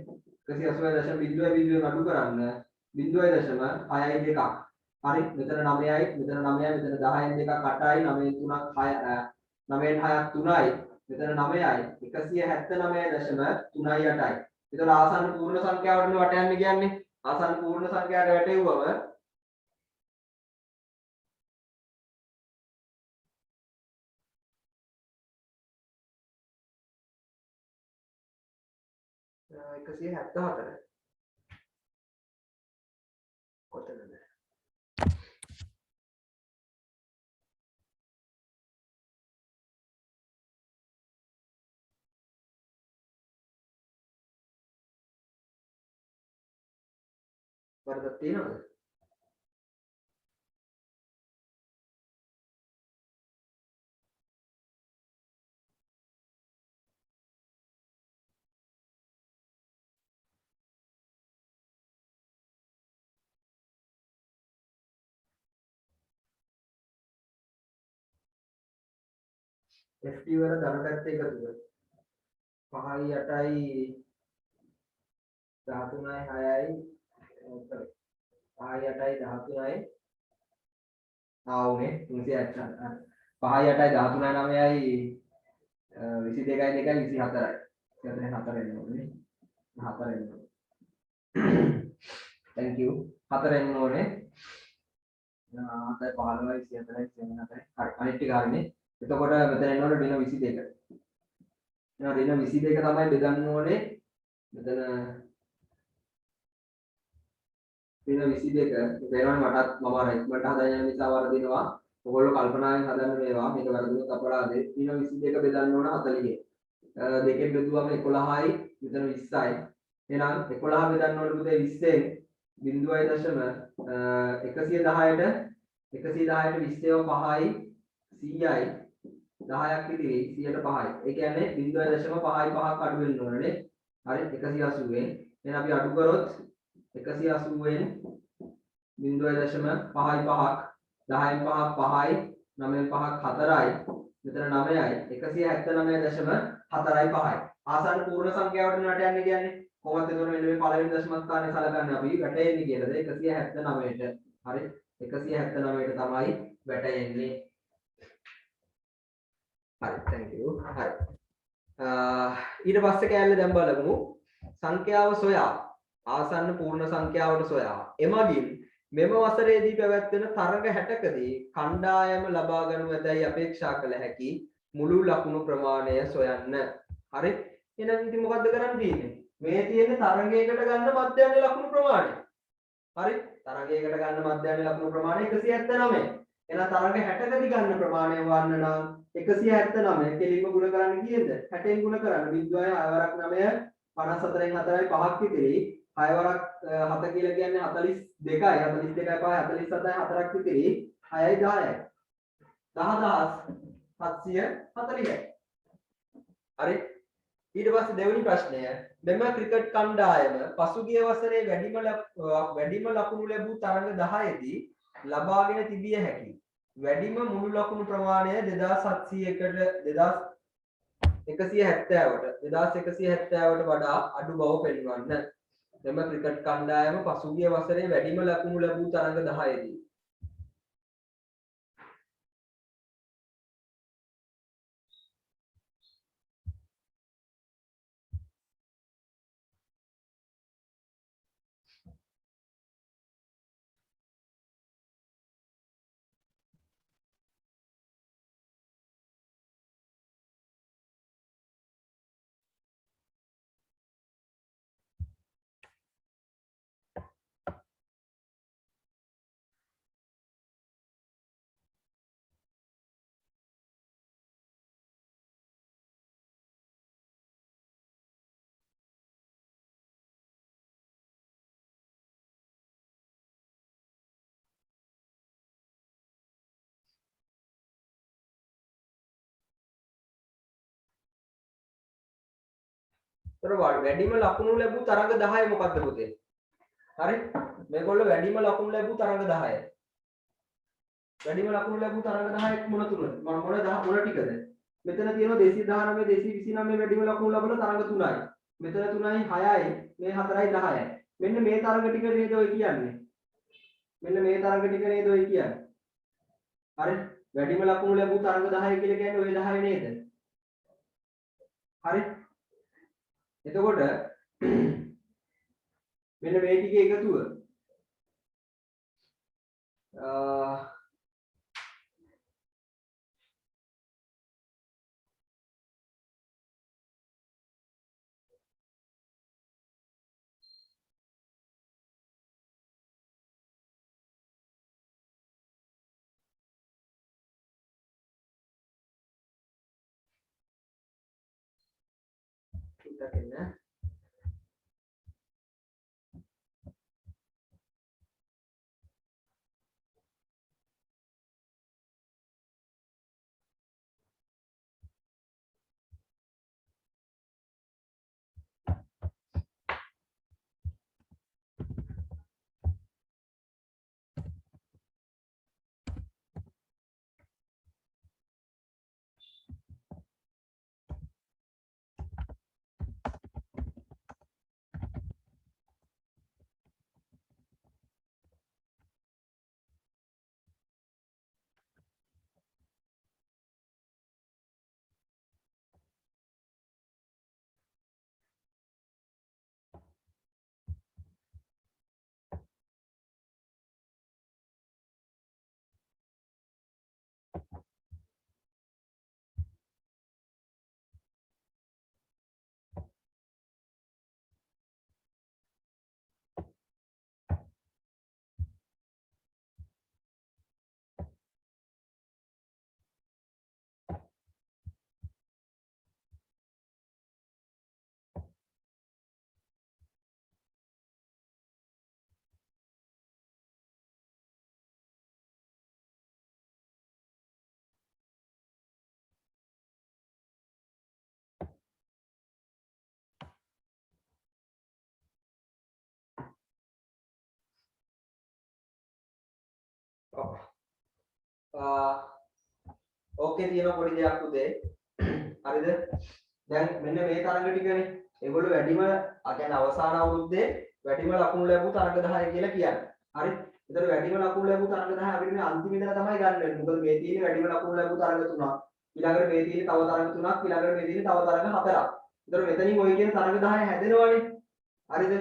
180.00 අඩු කරන්න 0.6යි දෙකක් හරි මෙතන 9යි මෙතන 9යි මෙතන 10න් දෙකක් 8යි 9න් 3ක් 6 9න් 6ක් 3යි මෙතන 9යි 179.3යි 8යි එතකොට ආසන්න පූර්ණ සංඛ්‍යාවට වට යන්න කියන්නේ ආසන්න පූර්ණ සංඛ්‍යාවට වැටෙව්වම එකසිය 74 කොතනද වරදක් තියෙනවද FT වල ධන පැත්තේ එකතුව 5යි 8යි 13යි 6යි 5යි 8යි 13යි ආවුනේ 380 5යි 8යි 13යි 9යි 22යි 2යි 24යි 4 එන්න ඕනේ 4 එන්න ඕනේ thank you 4 එන්න ඕනේ 7යි 15යි 24යි 27යි හරි අනිත් ටික හරිනේ එතකොට මෙතන එන්න ඕනේ ඍණ 22 එහෙනම් ඍණ 22 තමයි බෙදන්න ඕනේ මෙතන ඍණ 22 වෙනවනේ මටත් මම අර ඉක්මනට හදන්න යන නිසා වරදිනවා ඔයගොල්ලෝ කල්පනාවෙන් හදන්න මේවා මේක වැරදුනොත් අපරාධේ ඍණ 22 බෙදන්න ඕන 40 දෙකෙන් බෙදුවම 11යි මෙතන 20යි එහෙනම් 11 බෙදන්න ඕනේ පුතේ 20ෙන් 0.110ට 110ට 20 ඒවා 5යි 100යි 10ක් ඉතිරි 100ට 5යි. ඒ කියන්නේ 0.5යි 5ක් අඩු වෙන්න ඕනේ. හරි 180 ෙන්. එහෙනම් අපි අඩු කරොත් 180 ෙන් 0.5ක් 10න් 5ක් 5යි 9න් 5ක් 4යි මෙතන 9යි 179.4යි 5යි ආසන්න පූර්ණ සංඛ්‍යාවට නට යන්නේ කියන්නේ කොහොමද එතකොට මෙන්න මේ පළවෙනි දශම ස්ථානයේ සලකන්නේ අපි වැටෙන්නේ කියලාද 179ට හරි 179ට තමයි වැටෙන්නේ හරි thank you හරි ඊට පස්සේ කැලේ දැන් බලමු සංඛ්‍යාව සොයා ආසන්න පූර්ණ සංඛ්‍යාවට සොයා එමගින් මෙම වසරේදී පැවැත්වෙන තරඟ 60කදී කණ්ඩායම ලබා ගනු ඇතැයි අපේක්ෂා කළ හැකි මුළු ලකුණු ප්‍රමාණය සොයන්න. හරි. එහෙනම් ඉතින් මොකද්ද කරන්න තියෙන්නේ? මේ තියෙන තරඟයකට ගන්න මධ්‍යම ලකුණු ප්‍රමාණය. හරි. තරඟයකට ගන්න මධ්‍යම ලකුණු ප්‍රමාණය 179. එහෙනම් තරඟ 60කදී ගන්න ප්‍රමාණය වන්න නම් 179 කෙලින්ම ගුණ කරන්න කීයද? 60න් ගුණ කරන්න. විද්‍යාවේ 6 වරක් 9 54න් 4යි 5ක් ඉතිරි 6 වරක් 7 කියලා කියන්නේ 42යි 42යි 5යි 47යි 4ක් ඉතිරි 6යි 10යි 10740යි හරි ඊට පස්සේ දෙවෙනි ප්‍රශ්නය මෙම ක්‍රිකට් කණ්ඩායම පසුගිය වසරේ වැඩිම ලකුණු ලැබූ තරඟ 10දී ලබාගෙන තිබිය හැකි වැඩිම මුළු ලකුණු ප්‍රමාණය 2170ට වඩා අඩු බව පෙන්වන්න. මෙම ක්‍රිකට් කණ්ඩායම පසුගිය වසරේ වැඩිම ලකුණු ලැබූ තරඟ 10දී වැඩිම ලකුණු ලැබූ තරඟ 10 මොකක්ද පුතේ? හරි? මේගොල්ලෝ වැඩිම ලකුණු ලැබූ තරඟ 10. වැඩිම ලකුණු ලැබූ තරඟ 10ක් මොන තුනද? මොන ටිකද? මෙතන තියෙනවා 219 229 වැඩිම ලකුණු ලැබුණ තරඟ 3යි. මෙතන 3යි 6යි මේ 4යි 10යි. මෙන්න මේ තරඟ ටික නේද ඔය කියන්නේ? මෙන්න මේ තරඟ ටික නේද ඔය කියන්නේ? හරි? වැඩිම ලකුණු ලැබූ තරඟ 10 කියලා කියන්නේ ඔය 10 නේද? හරි? එතකොට මෙන්න මේ ටිකේ එකතුව ඉතකෙන්න ඕකේ තියෙන පොඩි දෙයක් පුතේ. හරිද? දැන් මෙන්න මේ තරඟ ටිකනේ. ඒගොල්ලෝ වැඩිම කියන්නේ අවසාන අවුරුද්දේ වැඩිම ලකුණු ලැබූ තරඟ 10 කියලා කියන්නේ. හරි? ඒතර වැඩිම ලකුණු ලැබූ තරඟ 10 අපිට මේ අන්තිම ඉඳලා තමයි ගන්න වෙන්නේ. මොකද මේ තියෙන්නේ වැඩිම ලකුණු ලැබූ තරඟ 3ක්. ඊළඟට මේ තියෙන්නේ තව තරඟ 3ක්. ඊළඟට මේ තියෙන්නේ තව තරඟ 4ක්. ඒතර මෙතනින් ඔය කියන තරඟ 10 හැදෙනවනේ. හරිද?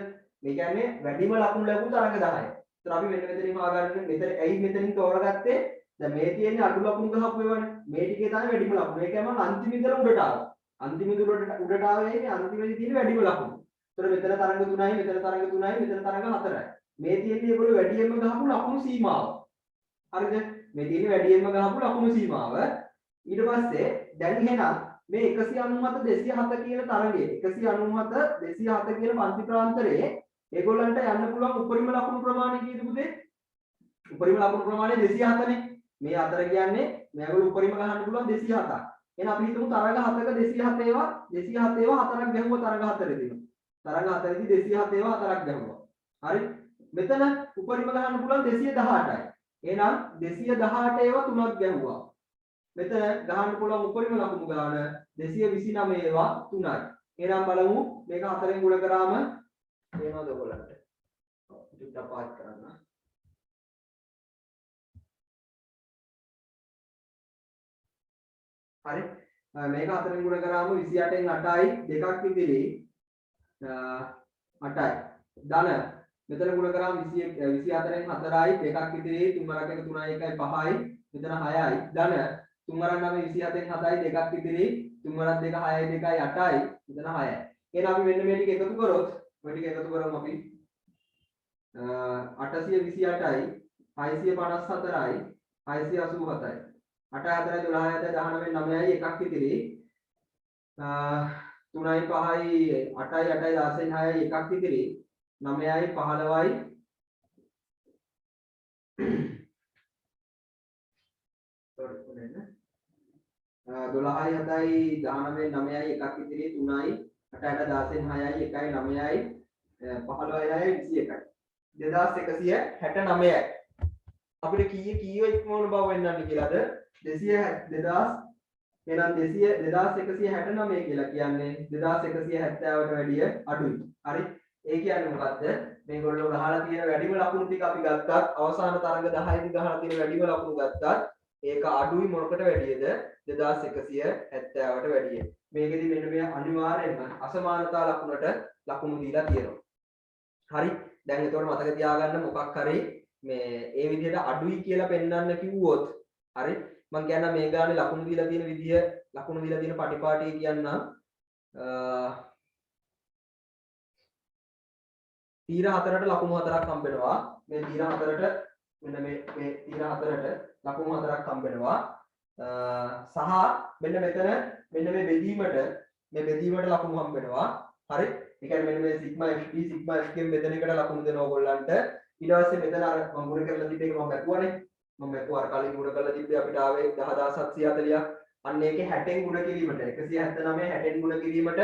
මේ කියන්නේ වැඩිම ලකුණු ලැබූ තරඟ 10. ඒතර අපි මෙතනින් හොයාගන්න මෙතන ඇයි මෙතනින් තෝරගත්තේ? දැන් මේ තියෙන්නේ අඩු ලකුණු ගහපු ඒවානේ. මේ ටිකේ තමයි වැඩිම ලකුණු. ඒ කියන්නේ අන්තිම ඉඳලා උඩට ආවා. අන්තිම උඩට ආවේ මේ අන්තිමේදී තියෙන වැඩිම ලකුණු. ඒතර මෙතන තරඟ 3යි, මෙතන තරඟ 3යි, මෙතන තරඟ 4යි. මේ තියෙන්නේ ඒගොල්ලෝ වැඩියෙන්ම ගහපු ලකුණු සීමාව. හරිද? මේ තියෙන්නේ වැඩියෙන්ම ගහපු ලකුණු සීමාව. ඊට පස්සේ දැන් එහෙනම් මේ 197 207 කියන තරඟයේ 197 207 කියන පන්ති ප්‍රාන්තරයේ ඒගොල්ලන්ට යන්න පුළුවන් උපරිම ලකුණු ප්‍රමාණය කීයද පුතේ? උපරිම ලකුණු ප්‍රමාණය 207නේ. මේ අතර කියන්නේ මේගොල්ලෝ උපරිම ගහන්න පුළුවන් 207ක්. එහෙනම් අපි හිතමු තරඟ 7ක 207 ඒවා 207 ඒවා 4ක් ගැහුවා තරඟ 4ේදී. තරඟ 4ේදී 207 ඒවා 4ක් ගැහුවා. හරි? මෙතන උපරිම ගහන්න පුළුවන් 218යි. එහෙනම් 218 ඒවා 3ක් ගැහුවා. මෙතන ගහන්න පුළුවන් උපරිම ලකුණු ගාන 229 ඒවා 3යි. එහෙනම් බලමු මේක 4ෙන් ගුණ කරාම එනවද ඔයගොල්ලන්ට? ටිකක් පාස් කරන්න. හරි මේක 4ෙන් ගුණ කරාම 28න් 8යි දෙකක් ඉදිරි 8යි ධන මෙතන ගුණ කරාම 24න් 4යි දෙකක් ඉදිරි 3 වරක් 1 3යි 1යි 5යි මෙතන 6යි ධන 3 වරක් 9 27න් 7යි දෙකක් ඉදිරි 3 වරක් 2 6යි 2යි 8යි මෙතන 6යි එහෙනම් අපි මෙන්න මේ ටික එකතු කරොත් මේ ටික එකතු කරමු අපි 828යි 654යි 687යි 8 4 12 19 9යි එකක් ඉතිරි 3යි 5යි 8යි 8යි 16යි 6යි එකක් ඉතිරි 9යි 15යි sorry 12යි 7යි 19යි 9යි එකක් ඉතිරි 3යි 8 8 16යි 6යි 1යි 9යි 15යි 21යි 2169යි අපිට කීය ඉක්මවන බව වෙන්නන්නේ කියලාද 2000 එහෙනම් 2169 කියලා කියන්නේ 2170ට වැඩිය අඩුයි. හරි. ඒ කියන්නේ මොකද්ද? මේගොල්ලෝ ගහලා තියෙන වැඩිම ලකුණු ටික අපි ගත්තත් අවසාන තරඟ 10 දී ගහලා තියෙන වැඩිම ලකුණු ගත්තත් ඒක අඩුයි මොනකට වැඩියද? 2170ට වැඩිය. මේකෙදි මෙන්න මේ අනිවාර්යයෙන්ම අසමානතා ලකුණට ලකුණු දීලා තියෙනවා. හරි. දැන් එතකොට මතක තියාගන්න මොකක් හරි මේ ඒ විදිහට අඩුයි කියලා පෙන්වන්න කිව්වොත් හරි මම කියනවා මේ ගානේ ලකුණු දීලා තියෙන විදිය ලකුණු දීලා තියෙන පටිපාටිය කියන්නම් තීර 4ට ලකුණු 4ක් හම්බෙනවා මේ තීර 4ට මෙන්න මේ තීර 4ට ලකුණු 4ක් හම්බෙනවා සහ මෙන්න මෙතන මෙන්න මේ බෙදීමට ලකුණු හම්බෙනවා හරි ඒ කියන්නේ මෙන්න මේ සිග්මා ft සිග්මා f කියන මෙතන එකට ලකුණු දෙනවා ඔයගොල්ලන්ට ඊට පස්සේ මෙතන අර මම ගුණ කරලා තිබ්බ එක මම වැකුවානේ මම වැකුවා අර කලින් ගුණ කරලා තිබ්බේ අපිට ආවේ 10740ක් අන්න ඒකේ 60න් ගුණ කිරීමට 179 60න් ගුණ කිරීමට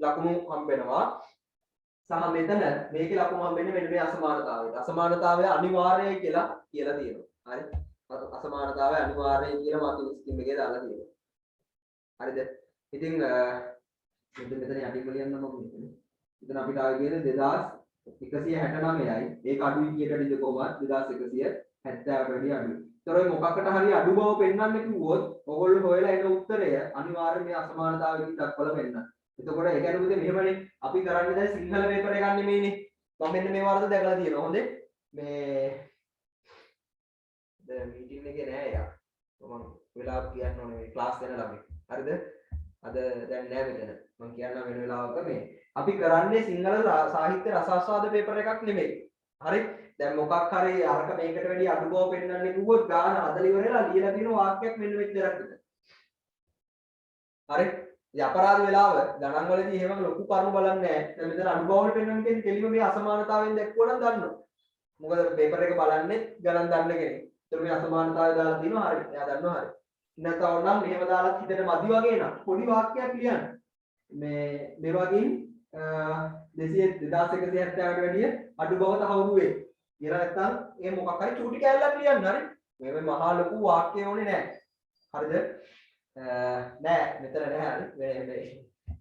ලකුණු හම්බෙනවා සහ මෙතන මේකේ ලකුණු හම්බෙන්නේ මෙන්න මේ අසමානතාවයට අසමානතාවය අනිවාර්යයි කියලා තියෙනවා හරි අසමානතාවය අනිවාර්යයි කියලා මාත් ස්කීම් එකේ දාලා තියෙනවා හරිද ඉතින් මෙතන යටින් ලියන්න මම මෙතන අපිට ආවේ කියන්නේ 2169යි ඒක අඩුයි කියලාද කොහොමද 2170ට වැඩිය අඩුයි. ඒතර ඔය මොකක්කට හරි අඩු බව පෙන්වන්න කිව්වොත් ඕගොල්ලෝ හොයලා එන උත්තරය අනිවාර්යයෙන් මේ අසමානතාවයකින් දක්වලා පෙන්නන්න. එතකොට ඒ කියන්නේ මොකද මෙහෙමනේ අපි කරන්නේ දැන් සිංහල පේපර් එකක් නෙමෙයිනේ. මම මෙන්න මේ වරද දැකලා තියෙනවා. හොඳේ. මේ දැන් මීටින් එකේ නෑ යා. මම වෙලාව කියන්න ඕනේ මේ ක්ලාස් දෙන ළමයි. හරිද? අද දැන් නෑ මෙතන. මම කියන්න වෙන වෙලාවක මේ අපි කරන්නේ සිංහල සාහිත්‍ය රසාස්වාද පේපර් එකක් නෙමෙයි. හරි? දැන් මොකක් හරි අරක මේකට වැඩි අඩු බව පෙන්වන්න කිව්වොත් ගාන හදලා ඉවරලා ලියලා තියෙන වාක්‍යයක් මෙන්න මෙච්චරක් විතර. හරි? ඉතින් අපරාධ වෙලාව ගණන් වලදී එහෙම ලොකු කරුණු බලන්නේ නැහැ. දැන් මෙතන අඩු බවවල පෙන්වන්න කියන්නේ කෙලිම මේ අසමානතාවයෙන් දැක්වුවා නම් දන්නවා. මොකද පේපර් එක බලන්නේ ගණන් දන්න කෙනෙක්. ඒතර මේ අසමානතාවය දාලා තියෙනවා හරි. එයා දන්නවා හරි. නැත්නම් ඕනම් මෙහෙම දාලා හිතට මදි වගේ නම් පොඩි වාක්‍යයක් ලියන්න. මේ වගේ 2170ට වැඩිය අඩු බව තහවුරු වෙයි. කියලා නැත්නම් ඒ මොකක් හරි චූටි කැලලක් ලියන්න හරි. මේ මහා ලොකු වාක්‍ය ඕනේ නැහැ. හරිද? නෑ මෙතන නෑ හරි.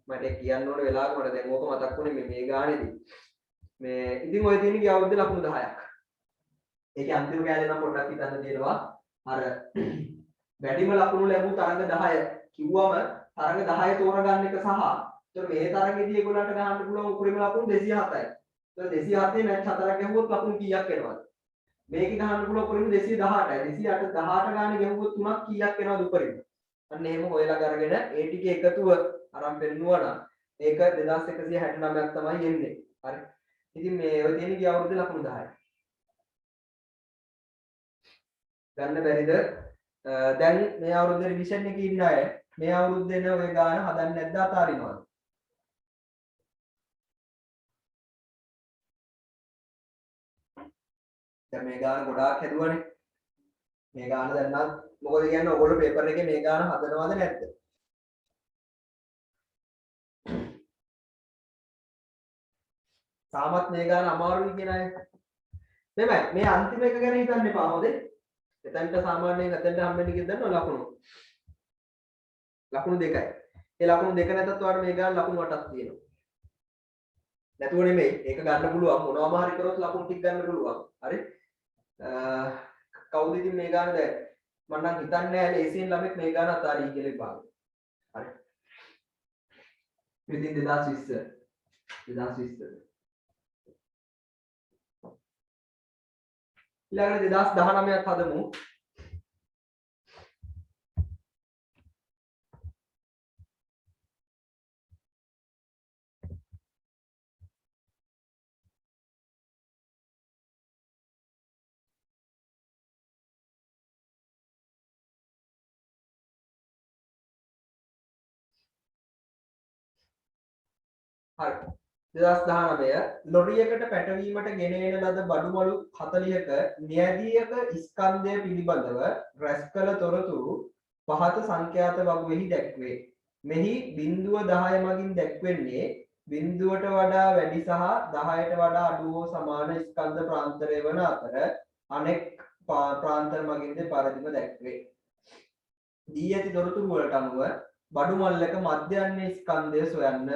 මට කියන්න ඕන වෙලාවක මට දැන් ඕක මතක් වුණේ මේ ගානේදී. මේ ඉතින් ඔය තියෙන ගිය අවුරුද්දේ ලකුණු 10ක්. ඒකේ අන්තිම කෑල්ලේ නම් පොඩ්ඩක් හිතන්න තියෙනවා. අර වැඩිම ලකුණු ලැබූ තරඟ 10 කිව්වම තරඟ 10 තෝරගන්න එක සහ ඒතර මේ තරඟෙදී ඒගොල්ලන්ට ගහන්න පුළුවන් උපරිම ලකුණු 207යි. ඒතර 207 මැච් 4ක් ගැහුවොත් ලකුණු කීයක් එනවද? මේකේ ගහන්න පුළුවන් උපරිම 218යි. 208 18 ගානේ ගැහුවොත් තුනක් කීයක් එනවද උපරිම? අන්න එහෙම හොයලා අරගෙන ඒ ටිකේ එකතුව අරන් පෙන්නුවා නම් ඒක 2169ක් තමයි එන්නේ. හරි. ඉතින් මේ ඔය තියෙන ගිය අවුරුද්දේ ලකුණු 10යි. ගන්න බැරිද? දැන් මේ අවුරුද්දේ රිවිෂන් එකේ ඉන්න අය මේ අවුරුද්දේන ඔය ගාන හදන්නේ නැද්ද අතාරිනවද? දැන් මේ ගාන ගොඩාක් හැදුවනේ. මේ ගාන දැන් නම් මොකද කියන්නේ ඔයගොල්ලෝ පේපර් එකේ මේ ගාන හදනවද නැද්ද? තාමත් මේ ගාන අමාරුයි කියන අය. මෙමය මේ අන්තිම එක ගැන හිතන්න එපා හොඳේ. එතනට සාමාන්‍යයෙන් එතනට හම්බෙන්නේ කීයද දන්නවද ලකුණු? ලකුණු 2යි. ඒ ලකුණු 2 නැතත් ඔයාලට මේ ගාන ලකුණු 8ක් තියෙනවා. නැතුව නෙමෙයි. ඒක ගන්න පුළුවන්. මොනවාම හරි කරොත් ලකුණු ටික ගන්න පුළුවන්. හරි? කවුද ඉතින් මේ ගාන දැන් මම නම් හිතන්නේ නැහැ ලේසියෙන් ළමෙක් මේ ගාන අතාරියි කියලා ඉපාරයි. හරි. ඉතින් 2020 ඊළඟට 2019ක් හදමු. හරි 2019 ලොරියකට පැටවීමට ගෙන එන ලද බඩුමලු 40ක න්‍යායීයක ස්කන්ධය පිළිබඳව රැස් කළ තොරතුරු පහත සංඛ්‍යාත වගුවෙහි දැක්වේ. මෙහි 0.10 මගින් දැක්වෙන්නේ බිඳුවට වඩා වැඩි සහ 10ට වඩා අඩු හෝ සමාන ස්කන්ධ ප්‍රාන්තරය වන අතර අනෙක් ප්‍රාන්තර මගින්ද පරිදිම දැක්වේ. දී ඇති තොරතුරු වලට අනුව බඩුමල්ලක මධ්‍යන්නේ ස්කන්ධය සොයන්න.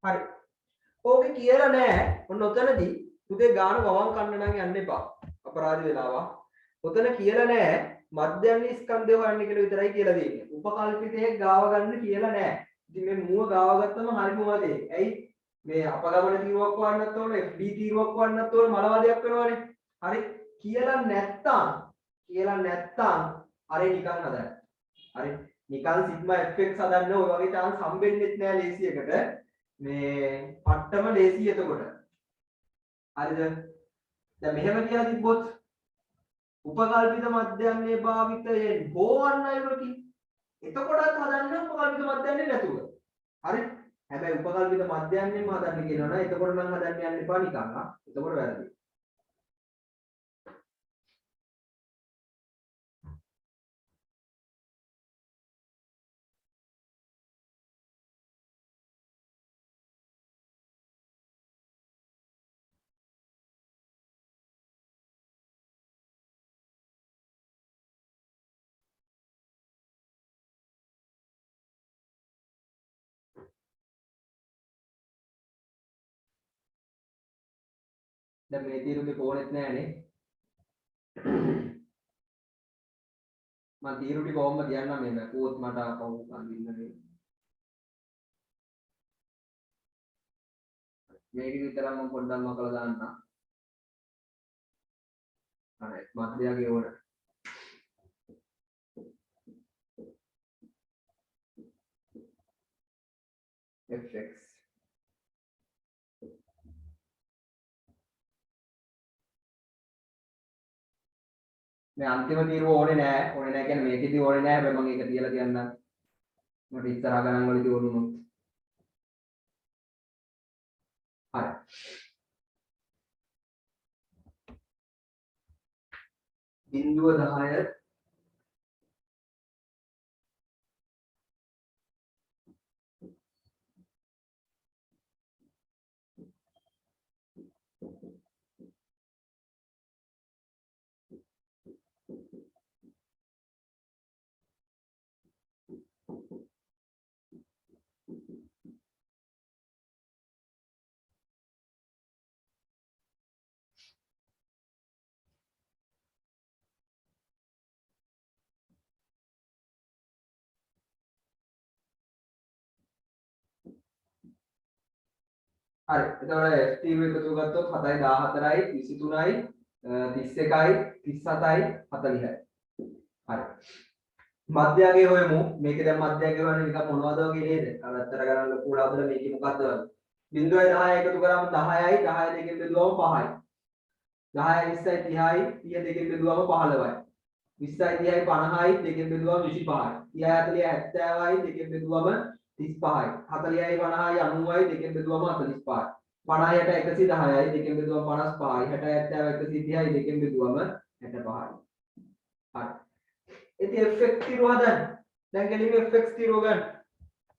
හරි. ඕකේ කියලා නෑ. ඔන්න ඔතනදී පුතේ ගාන වවම් කන්න නම් යන්න එපා. අපරාධ වෙලාවා. ඔතන කියලා නෑ මධ්‍යන්නේ ස්කන්ධය හොයන්න කියලා විතරයි කියලා දෙන්නේ. උපකල්පිතයේ ගාව ගන්න කියලා නෑ. ඉතින් මේ මුව ගාව ගත්තම හරි මොකද? ඇයි මේ අපගමන තීරුවක් වන්නත් ඕන, FD තීරුවක් වන්නත් ඕන මලවාදයක් වෙනවනේ. හරි. කියලා නැත්තම් අර නිකන් හදන්න. හරි. නිකන් සිග්මා fx හදන්න ඔය වගේ chance හම්බෙන්නෙත් නෑ ලේසියකට. මේ පට්ටම ලේසි එතකොට. හරිද? දැන් මෙහෙම කියලා තිබ්බොත් උපකල්පිත මධ්‍යන්නේ භාවිතයෙන් හොවන්නයි වකි. එතකොටත් හදන්න උපකල්පිත මධ්‍යන්නේ නැතුව. හරි? හැබැයි උපකල්පිත මධ්‍යන්නේම හදන්න කියනවා නේද? එතකොට නම් හදන්න යන්න එපා නිකන්. එතකොට වැරදි. දැන් මේ තීරුවේ කොහොනෙත් නෑනේ. මම තීරු ටික කොහොමද කියන්නම් මේ කෝත් මට අපව අඳින්නේ. මේක විතරක් මම පොඩ්ඩක් මකලා දාන්නම්. හරි මධ්‍යයගේ ඕන. fx මේ අන්තිම තීරුව ඕනේ නෑ කියන්නේ මේකෙදි ඕනේ නෑ හැබැයි මම ඒක තියලා කියන්නම් මට ඉස්සරහ ගණන් වලදී ඕනුනොත් හරි බිංදුව 10 10 හරි. එතකොට FT එකතු ගත්තොත් 7යි 14යි 23යි 31යි 37යි 40යි. හරි. මධ්‍යගය හොයමු. මේක දැන් මධ්‍යගය හොයන්නේ නිකන් මොනවද වගේ නේද? අර අතර ගණන් ලොකුලා හදලා මේකේ මොකද්ද වගේ. 0යි 10යි එකතු කරාම 10යි 10 දෙකෙන් බෙදුවම 5යි. 10යි 20යි 30යි 30 දෙකෙන් බෙදුවම 15යි. 20යි 30යි 50යි දෙකෙන් බෙදුවම 25යි. 30යි 40යි 70යි දෙකෙන් බෙදුවම 35යි. 40යි 50යි 90යි දෙකෙන් බෙදුවම 45යි. 50යි 110යි දෙකෙන් බෙදුවම 55යි. 60යි 70යි 130යි දෙකෙන් බෙදුවම 65යි. හරි. ඉතින් fx තිරුව හදන්න. දැන් කෙලින්ම fx තිරුව ගන්න.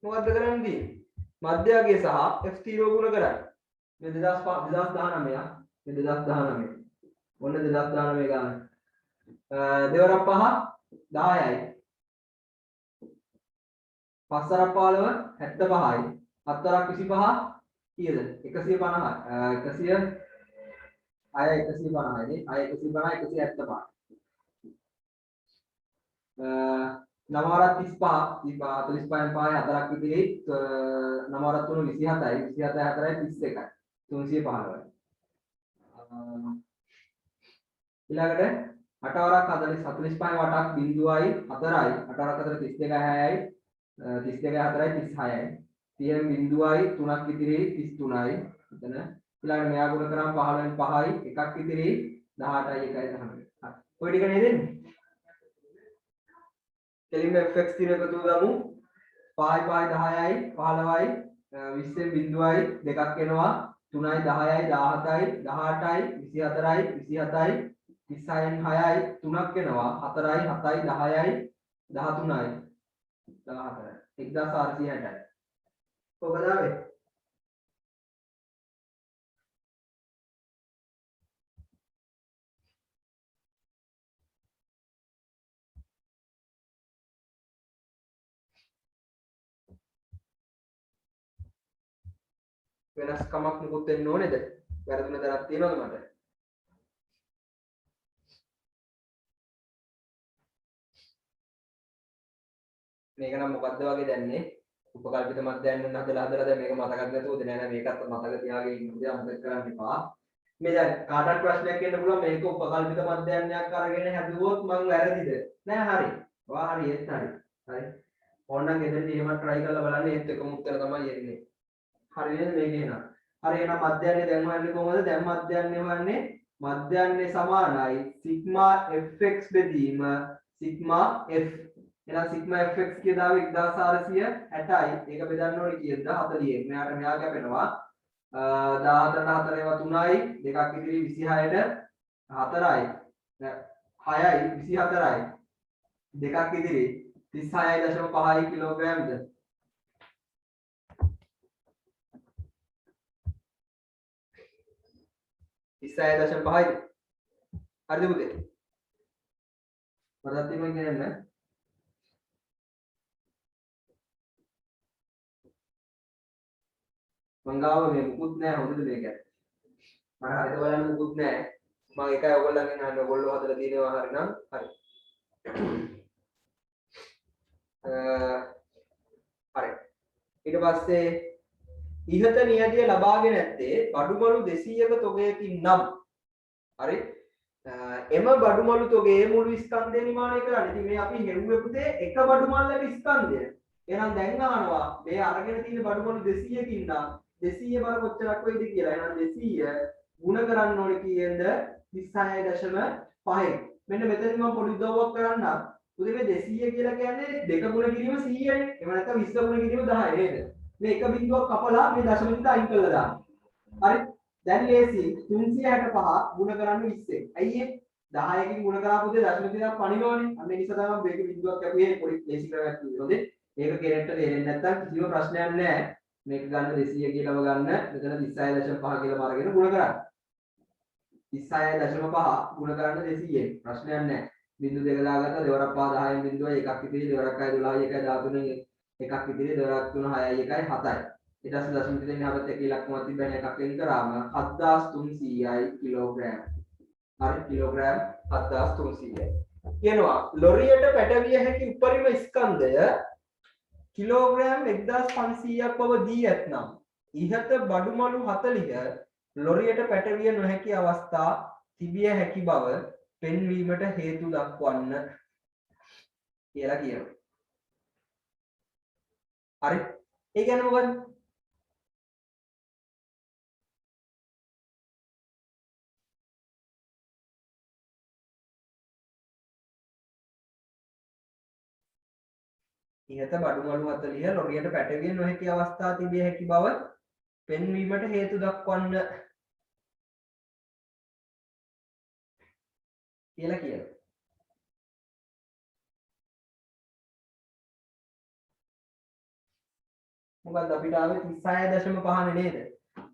මොකද්ද කරන්නේ? මධ්‍යගය සහ f තිරුව ගුණ කරන්න. මේ 2019 මේ 2019. ඔන්න 2019 ගන්න. දෙවරක් 5 10යි. පස්වරක් 15 75යි. හත්වරක් 25 කීයද? 150යි. 100 අය 150යි නේ. අය 150 175. නවවරක් 35 45න් පහේ හතරක් ඉතිරි නවවරක් තුන 27යි 27 4යි 31යි 315යි ඊළඟට 8 වරක් 40 45 වටක් බිඳුවයි 4යි 8 වරක් 4 32යි 6යි 32යි 4යි 36යි 30න් බිඳුවයි 3ක් ඉතිරි 33යි එතන ඊළඟට මෙයා ගුණ කරාම 15න් 5යි එකක් ඉතිරි 18යි 1යි 19යි හරි ඔය ටික නේද එන්නේ කෙලින්ම fx තිර එකතු ගමු 5යි 10යි 15යි 20න් බිඳුවයි දෙකක් එනවා 3යි 10යි 17යි 18යි 24යි 27යි 36න් 6යි 3ක් එනවා 4යි 7යි 10යි 13යි 14යි 1460යි කොහොමද ආවේ වෙනස්කමක් මොකුත් වෙන්න ඕනේද? වැරදුන දරක් තියෙනවද මට? මේක නම් මොකද්ද වගේ දැන්නේ? උපකල්පිත මධ්‍යයන් හදලා දැන් මේක මතකත් නැතුවද නෑ නෑ මේකත් මතක තියාගෙන ඉන්න උදේ අමතක කරන්න එපා. මේ දැන් කාටවත් ප්‍රශ්නයක් එන්න පුළුවන් මේක උපකල්පිත මධ්‍යයන්යක් අරගෙන හැදුවොත් මං වැරදිද? නෑ හරි. ඔයා හරි ඒත් හරි. හරි. ඕනනම් ගෙදරදී එහෙම try කරලා බලන්න ඒත් එකම උත්තර තමයි එන්නේ. හරි නේද මේක එහෙනම්? හරි එහෙනම් මධ්‍යයන්නේ දැන් හොයන්නේ කොහොමද? දැන් මධ්‍යයන්නේ හොයන්නේ මධ්‍යයන්නේ සමානයි සිග්මා fx බෙදීම සිග්මා f. එහෙනම් සිග්මා fx කියදාව 1460යි. ඒක බෙදන්න ඕනේ කීයද? 40න්. මෙයාට මෙයා කැපෙනවා 14ට 4 ඒවා 3යි. දෙකක් ඉතිරි 26ට 4යි. 6යි 24යි. දෙකක් ඉතිරි 36.5 කිලෝග්‍රෑම්ද? 36.5යිද? හරිද පුතේ? මටත් එහෙම කියන්න. මංගාව මේ මුකුත් නැහැ හොඳද මේක? මම හරියට බලන්න මුකුත් නැහැ. මම එකයි ඔයගොල්ලන්ගෙන් අහන්නේ ඔයගොල්ලෝ හදලා තියෙනවා හරිනම් හරි. හරි. ඊට පස්සේ ඉහත නියතිය ලබාගෙන ඇත්තේ බඩුමලු 200ක තොගයකින් නම් හරි එම බඩුමලු තොගයේ මුළු ස්කන්ධය නිර්මාණය කරන්න. ඉතින් මේ අපි හෙව්වේ පුතේ එක බඩුමල්ලක ස්කන්ධය. එහෙනම් දැන් අහනවා මේ අරගෙන තියෙන බඩුමලු 200කින් නම් 200 බර කොච්චරක් වෙයිද කියලා. එහෙනම් 200 ගුණ කරන්න ඕනේ කීයෙන්ද 36.5. මෙන්න මෙතනදී මම පොඩි උදව්වක් කරන්නම්. පුතේ මේ 200 කියලා කියන්නේ දෙක ගුණ කිරීම 100නේ. එහෙම නැත්නම් 20 ගුණ කිරීම 10 නේද? මේ එක බිඳුවක් කපලා මේ දශම බිඳුව අයින් කරලා දාන්න. හරි. දැන් ලේසි 365 ගුණ කරන්න 20. ඇයි ඒ? 10කින් ගුණ කරා පුතේ දශම බිඳුවක් පණිනවනේ. අන්න ඒ නිසා තමයි මේක බිඳුවක් කැපුවේ පොඩි ලේසි ක්‍රමයක් කිව්වොත්. ඒක කෙනෙක්ට තේරෙන්නේ නැත්නම් කිසිම ප්‍රශ්නයක් නැහැ. මේක ගන්න 200 කියලාම ගන්න. මෙතන 36.5 කියලා මාර්ගෙන ගුණ කරන්න. 36.5 ගුණ කරන්න 200ෙන්. ප්‍රශ්නයක් නැහැ. බිඳු දෙක දාගත්තා දෙවරක් 5 10න් බිඳුවයි එකක් ඉතිරි දෙවරක් 6 12යි 1යි 13න් එකක් ඉතිරි දෙවරක් 3 6යි 1යි 7යි. ඊට පස්සේ දශම දෙකෙන් හැබත් එක ඉලක්කමක් තිබ්බනේ එකක් වෙන් කරාම 7300යි කිලෝග්‍රෑම්. හරි කිලෝග්‍රෑම් 7300යි. කියනවා ලොරියට පැටවිය හැකි උපරිම ස්කන්ධය කිලෝග්‍රෑම් 1500ක් බව දී ඇතනම් ඉහත බඩුමලු 40 ලොරියට පැටවිය නොහැකි අවස්ථා තිබිය හැකි බව පෙන්වීමට හේතු දක්වන්න කියලා කියනවා. හරි. ඒ කියන්නේ මොකද්ද? ඉහත බඩුමලු 40 ලොරියට පැටවිය නොහැකි අවස්ථා තිබිය හැකි බව පෙන්වීමට හේතු දක්වන්න කියලා කියනවා. මොකද්ද අපිට ආවේ 36.5 නේද?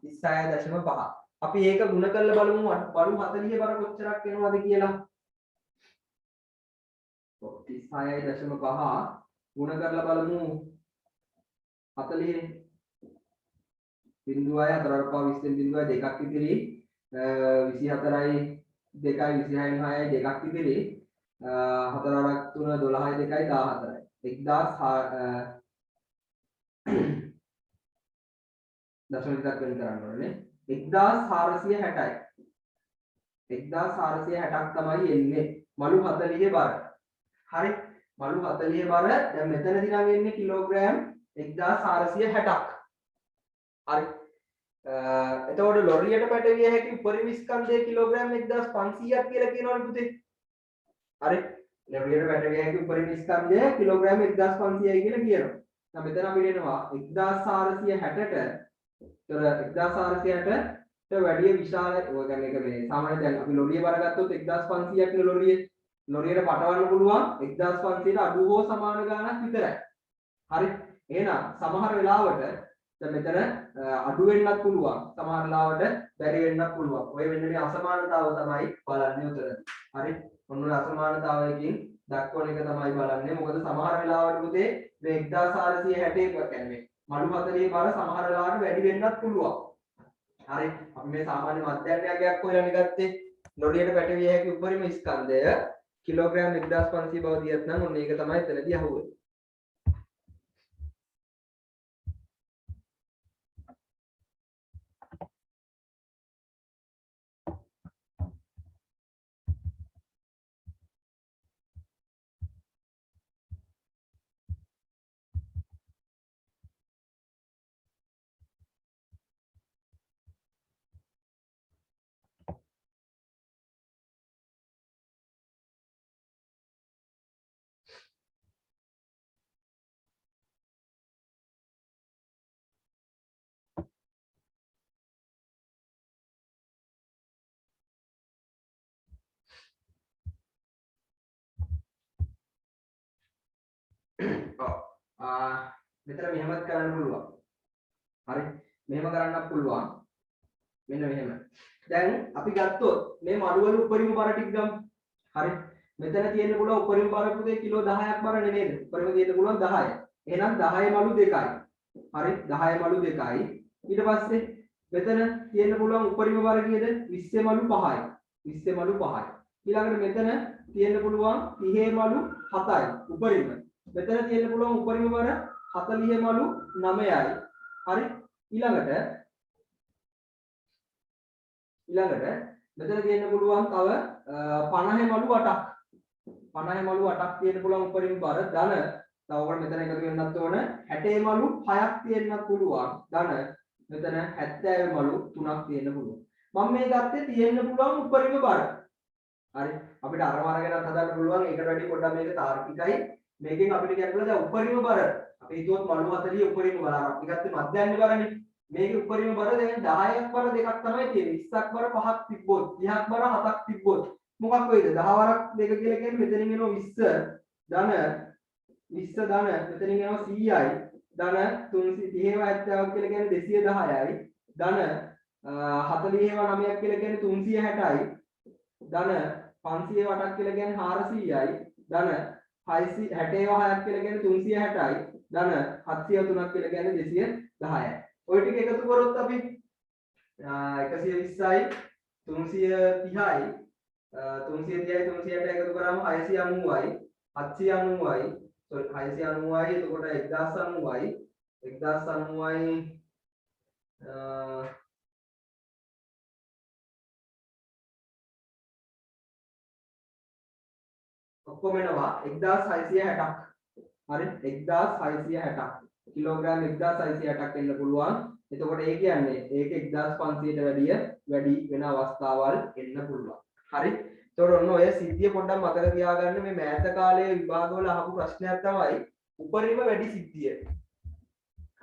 36.5. අපි ඒක ගුණ කරලා බලමු බඩු 40 බර කොච්චරක් එනවද කියලා. 36.5 ගුණ කරලා බලමු 40 බිඳුවයි 4 පහ 20 බිඳුවයි දෙකක් ඉතිරි 24යි 2යි 26යි 6යි දෙකක් ඉතිරි 4 3 12යි 2යි 14යි 1000 දශම දෙකක් වෙන කරන්න ඕනේ 1460යි 1460ක් තමයි එන්නේ මලු 40 බර. හරි මලු 40 බර දැන් මෙතනදී නම් එන්නේ කිලෝග්‍රෑම් 1460ක්. හරි එතකොට ලොරියට පැටවිය හැකි උපරිම ස්කන්ධය කිලෝග්‍රෑම් 1500ක් කියලා කියනවනේ පුතේ. හරි ලොරියට පැටවිය හැකි උපරිම ස්කන්ධය කිලෝග්‍රෑම් 1500යි කියලා කියනවා. දැන් මෙතන අපිට එනවා 1460ට ඒතර 1460ට වැඩි විශාල ඔය කියන්නේ ඒක මේ සාමාන්‍ය දැන් අපි ලොරිය බර ගත්තොත් 1500ක් නේ ලොරියට පටවන්න පුළුවන් 1500ට අඩු හෝ සමාන ගාණක් විතරයි. හරි එහෙනම් සමහර වෙලාවට දැන් මෙතන අඩු වෙන්නත් පුළුවන් සමහර වෙලාවට බැරි වෙන්නත් පුළුවන්. ඔය මෙන්න මේ අසමානතාව තමයි බලන්නේ උතරදී. හරි ඔන්න ඔය අසමානතාවයකින් දක්වන එක තමයි බලන්නේ. මොකද සමහර වෙලාවට පුතේ මේ 1460 කියන්නේ මලු 40 බර සමහර වෙලාවට වැඩි වෙන්නත් පුළුවන්. හරි අපි මේ සාමාන්‍ය මධ්‍යන්‍යයක් හොයලානේ ගත්තේ. ලොරියට පැටවිය හැකි උපරිම ස්කන්ධය කිලෝග්‍රෑම් 1500 බව දියත් නම් ඔන්න ඒක තමයි එතනදී අහුවෙන්නේ. මෙතන මෙහෙමත් කරන්න පුළුවන්. හරි මෙහෙම කරන්නත් පුළුවන්. මෙන්න මෙහෙම. දැන් අපි ගත්තොත් මේ මඩු වල උපරිම බර ටික ගමු. හරි මෙතන තියෙන්න පුළුවන් උපරිම බර පුතේ කිලෝ 10ක් බර නේද? උපරිම තියෙන්න පුළුවන් 10. එහෙනම් 10 මලු 2යි. හරි 10 මලු 2යි. ඊට පස්සේ මෙතන තියෙන්න පුළුවන් උපරිම බර කීයද? 20 මලු 5යි. 20 මලු 5යි. ඊළඟට මෙතන තියෙන්න පුළුවන් 30 මලු 7යි උපරිම. මෙතන තියෙන්න පුළුවන් උපරිම බර 40 මලු 9යි. හරි ඊළඟට මෙතන තියෙන්න පුළුවන් තව 50 මලු 8ක්. 50 මලු 8ක් තියෙන්න පුළුවන් උපරිම බර ධන. තව ඔකට මෙතන එකතු වෙන්නත් ඕන 60 මලු 6ක් තියෙන්නත් පුළුවන් ධන. මෙතන 70 මලු 3ක් තියෙන්න පුළුවන්. මම මේ ගත්තේ තියෙන්න පුළුවන් උපරිම බර. හරි අපිට අරම අරගෙනත් හදන්න පුළුවන්. ඒකට වැඩි පොඩ්ඩක් මේක තාර්කිකයි. මේකෙන් අපිට කියන්න දැන් උපරිම බර අපි හිතුවොත් මලු 40 උපරිම බර අපි ගත්තේ මධ්‍යන්‍ය බරනේ. මේකේ උපරිම බර දැන් 10ක් බර දෙකක් තමයි තියෙන්නේ. 20ක් බර 5ක් තිබ්බොත් 30ක් බර 7ක් තිබ්බොත් මොකක් වෙයිද? 10 වරක් දෙක කියලා කියන්නේ මෙතනින් එනවා 20 ධන 20 ධන මෙතනින් එනවා 100යි ධන 330 70ක් කියලා කියන්නේ 210යි ධන 40 9ක් කියලා කියන්නේ 360යි ධන 508ක් කියලා කියන්නේ 400යි ධන 660 6ක් කියලා කියන්නේ 360යි ධන 703ක් කියලා කියන්නේ 210යි. ඔය ටික එකතු කරොත් අපි 120යි 330යි 330යි 360යි එකතු කරාම 690යි 790යි sorry 690යි එතකොට 1090යි 1090යි ඔක්කොම එනවා 1660ක්. හරි 1660ක්. කිලෝග්‍රෑම් 1660ක් එන්න පුළුවන්. එතකොට ඒ කියන්නේ ඒක 1500ට වැඩි වෙන අවස්ථාවල් එන්න පුළුවන්. හරි. එතකොට ඔන්න ඔය සිද්ධිය පොඩ්ඩක් මතක තියාගන්න. මේ මෑත කාලයේ විභාගවල අහපු ප්‍රශ්නයක් තමයි උපරිම වැඩි සිද්ධිය.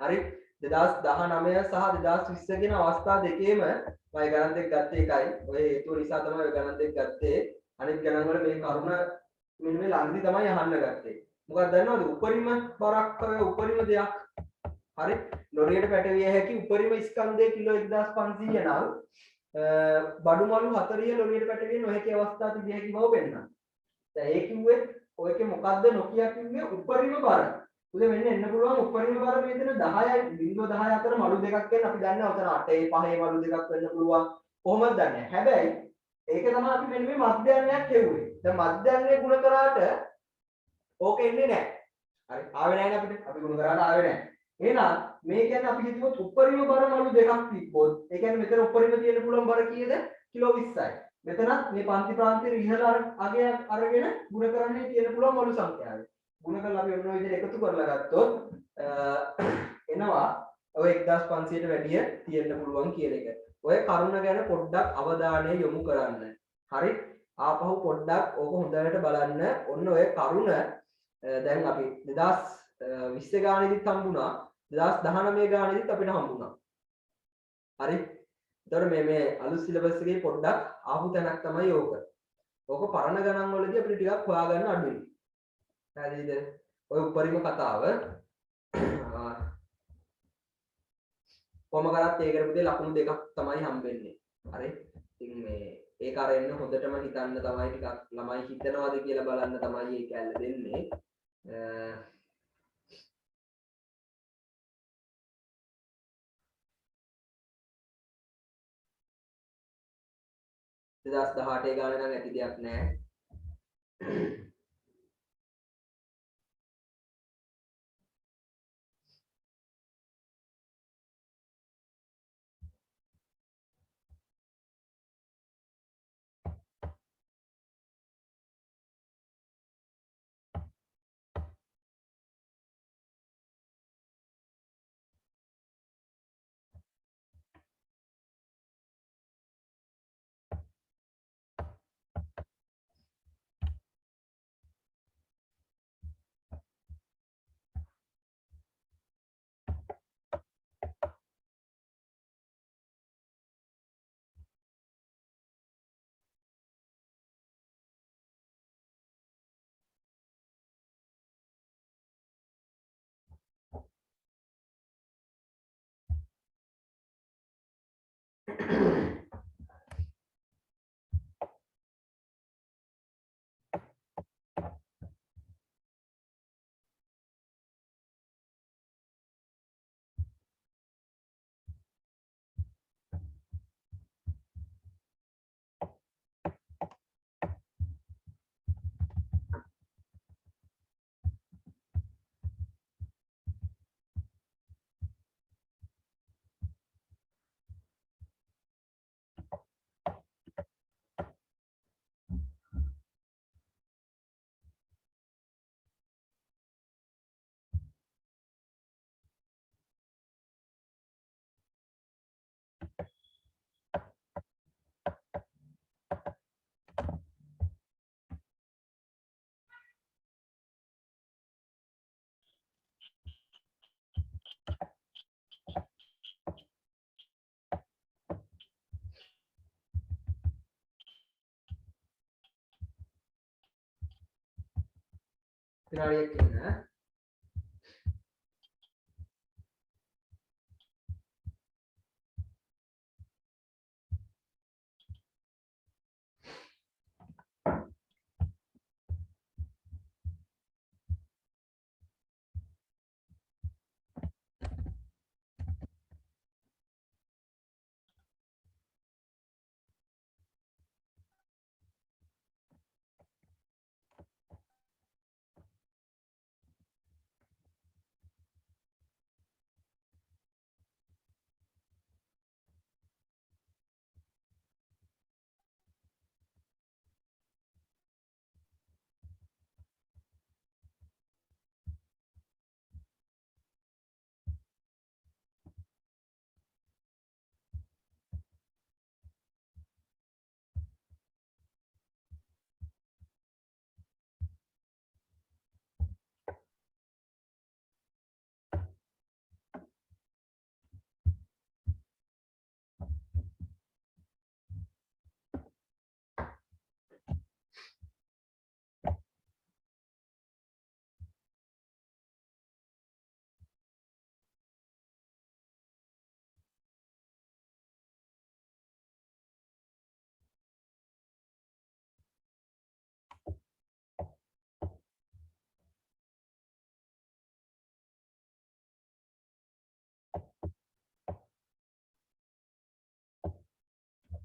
හරි 2019 සහ 2020 කියන අවස්ථා දෙකේම මම ගණන් දෙක ගත්තේ එකයි. ඔය හේතුව නිසා තමයි ඔය ගණන් දෙක ගත්තේ. අනිත් ගණන් වල මේ කරුණ මෙන්න මේ ළඟදි තමයි අහන්න ගත්තේ. මොකක්ද දන්නවද? උපරිම බරක් උපරිම දෙයක්. හරි ලොරියට පැටවිය හැකි උපරිම ස්කන්ධය කිලෝ 1500 නම් බඩු මලු 40 ලොරියට පැටවිය නොහැකි අවස්ථා තිබිය හැකි බව පෙන්නනවා. දැන් ඒ කිව්වේ ඔයකේ මොකද්ද නොකිය කිව්වේ උපරිම බර. උදේ මෙන්න එන්න පුළුවන් උපරිම බර මෙතන 10යි 0.10 අතර මලු දෙකක් වෙන අපි දන්නවා උතන 8 5 මලු දෙකක් වෙන්න පුළුවන්. කොහොමද දන්නේ? හැබැයි ඒක තමයි අපි මෙන්න මේ මධ්‍යයනයක් කියුවේ. දැන් මධ්‍යයනය ගුණ කරාට ඕක එන්නේ නැහැ. හරි ආවේ නැහැ අපිට. අපි ගුණ කරාට ආවේ නැහැ. එහෙනම් මේ කියන්නේ අපි හිතුවොත් උපරිම බර මලු දෙකක් තිබ්බොත් ඒ කියන්නේ මෙතන උපරිම තියෙන්න පුළුවන් බර කීයද? කිලෝ 20යි. මෙතනත් මේ පන්ති ප්‍රාන්තයේ ඉහළ අගයක් අරගෙන ගුණ කරන්නේ තියෙන්න පුළුවන් මලු සංඛ්‍යාව. ගුණ කරලා අපි ඔන්න ඔය විදිහට එකතු කරලා ගත්තොත් එනවා ඔය 1500ට වැඩිය තියෙන්න පුළුවන් කියන එක. ඔය කරුණ ගැන පොඩ්ඩක් අවධානය යොමු කරන්න. හරි? ආපහු පොඩ්ඩක් ඕක හොඳට බලන්න. ඔන්න ඔය කරුණ දැන් අපි 2020 ගානෙදිත් හම්බුණා 2019 ගානෙදිත් අපිට හම්බුණා. හරි? එතකොට මේ අලුත් සිලබස් එකේ පොඩ්ඩක් ආපු තැනක් තමයි ඕක. ඕක පරණ ගණන් වලදී අපිට ටිකක් හොයාගන්න අඩුයි. හරිද? ඔය උපරිම කතාව කොහොම කරත් ඒකට පුතේ ලකුණු දෙකක් තමයි හම්බෙන්නේ. හරි? ඉතින් මේ ඒක අරෙන්න හොඳටම හිතන්න තමයි ටිකක් ළමයි හිතනවාද කියලා බලන්න තමයි මේ කැල්ල දෙන්නේ. 2018 ගානේ නම් ඇති දෙයක් නැහැ. විනාඩියක් ඉන්න.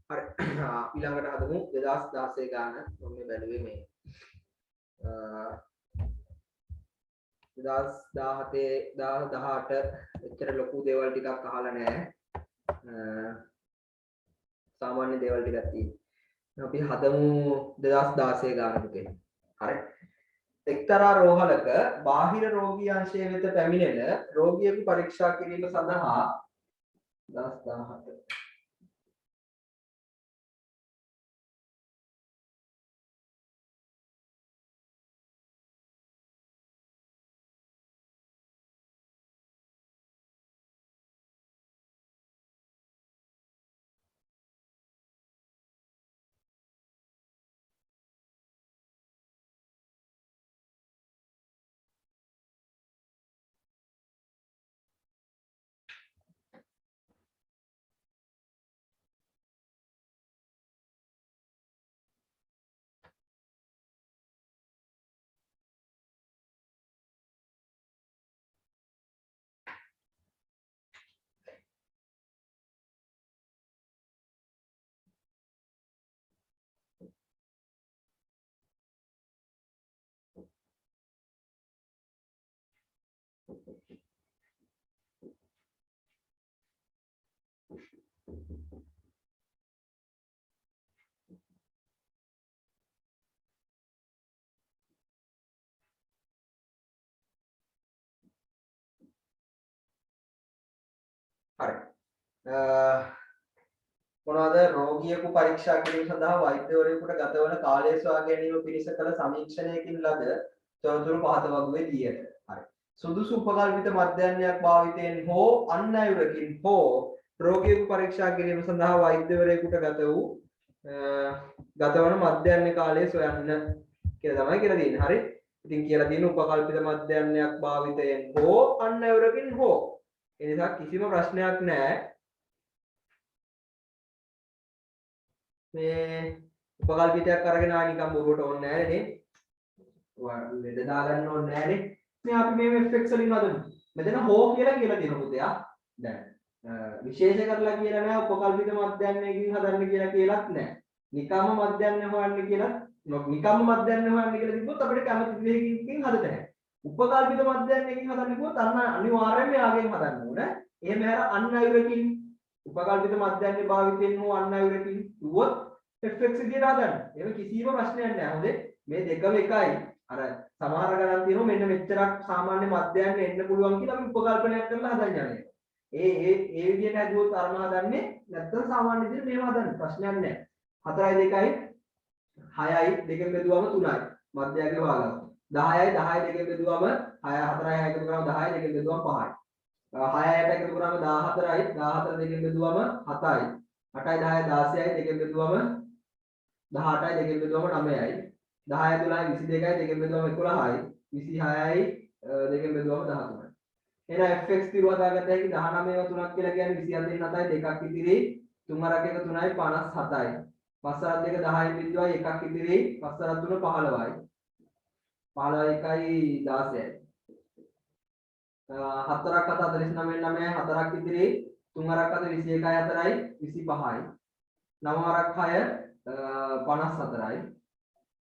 හරි. ඊළඟට හදමු 2016 ගාන. මම මේ බැලුවේ මේ 2017 2018 එච්චර ලොකු දේවල් ටිකක් අහලා නැහැ. සාමාන්‍ය දේවල් ටිකක් තියෙනවා. අපි හදමු 2016 ගාන පුතේ. හරි. එක්තරා රෝහලක බාහිර රෝගී අංශය වෙත පැමිණෙන රෝගියෙකු පරීක්ෂා කිරීම සඳහා 2017 හරි. මොනවාද රෝගියෙකු පරීක්ෂා කිරීම සඳහා වෛද්‍යවරයෙකුට ගතවන කාලය සොයා ගැනීම පිණිස කළ සමීක්ෂණයකින් ලද තොරතුරු පහත වගුවේ දී ඇත. හරි. සුදුසු උපකල්පිත මධ්‍යන්‍යයක් භාවිතයෙන් හෝ අන් අයුරකින් හෝ රෝගියෙකු පරීක්ෂා කිරීම සඳහා වෛද්‍යවරයෙකුට ගතවන මධ්‍යන්‍ය කාලය සොයන්න කියලා තමයි කියලා තියෙන්නේ. හරි. ඉතින් කියලා තියෙන උපකල්පිත මධ්‍යන්‍යයක් භාවිතයෙන් හෝ අන් අයුරකින් හෝ ඒ නිසා කිසිම ප්‍රශ්නයක් නැහැ. මේ උපකල්පිතයක් අරගෙන නිකන් බොරුවට ඕනේ නැහැ නේ. ලෙඩ දාගන්න ඕනේ නැහැ නේ. මේ අපි මේ fx වලින් හදමු. මෙතන හෝ කියලා තියෙනවා පුතයා. දැන් විශේෂ කරලා කියලා නැහැ උපකල්පිත මධ්‍යන්‍යයකින් හදන්න කියලාත් නැහැ. නිකම්ම මධ්‍යන්‍ය හොයන්න කියලා නිකම්ම මධ්‍යන්‍ය හොයන්න කියලා තිබ්බොත් අපිට කැමති විදිහකින් හදත නැහැ. උපකල්පිත මධ්‍යන්‍යයකින් හදන්න කිව්වොත් අනිවාර්යයෙන්ම යාගෙන් හදන්න ඕනේ. එහෙම හැර අන් අයුරකින් උපකල්පිත මධ්‍යන්‍ය භාවිතයෙන් හෝ අන් අයුරකින් කිව්වොත් fx විදියට හදන්න. ඒක කිසිම ප්‍රශ්නයක් නැහැ. හොඳේ. මේ දෙකම එකයි. අර සමහර ගණන් තියෙනවා මෙන්න මෙච්චරක් සාමාන්‍ය මධ්‍යන්‍ය එන්න පුළුවන් කියලා අපි උපකල්පනයක් කරලා හදන්න යන්නේ. ඒ විදියට හදුවොත් අරම හදන්නේ නැත්නම් සාමාන්‍ය විදියට මේව හදන්න ප්‍රශ්නයක් නැහැ. 4යි 2යි 6යි දෙකෙන් බෙදුවම 3යි. මධ්‍යයගේ භාගය. 10යි 10යි දෙකෙන් බෙදුවම 6 4යි 6 එකතු කරාම 10යි දෙකෙන් බෙදුවම 5යි. 6යි 8යි එකතු කරාම 14යි 14 දෙකෙන් බෙදුවම 7යි. 8යි 10යි 16යි දෙකෙන් බෙදුවම 18යි දෙකෙන් බෙදුවම 9යි. 10යි 12යි 22යි දෙකෙන් බෙදුවම 11යි. 26යි දෙකෙන් බෙදුවම 13යි. එහෙනම් fx තිරුව දාගත්ත හැකි 19ව 3ක් කියලා කියන්නේ 27 7යි දෙකක් ඉතිරි 3 අරක් එක 3යි 57යි. 5 අරක් දෙක 10යි බිඳුවයි එකක් ඉතිරි 5 අරක් 3 15යි. 15යි 1යි 16යි. 4ක් 7 49 9යි 4ක් ඉතිරි 3 අරක් 7 21යි 4යි 25යි. 9 අරක් 6 54යි.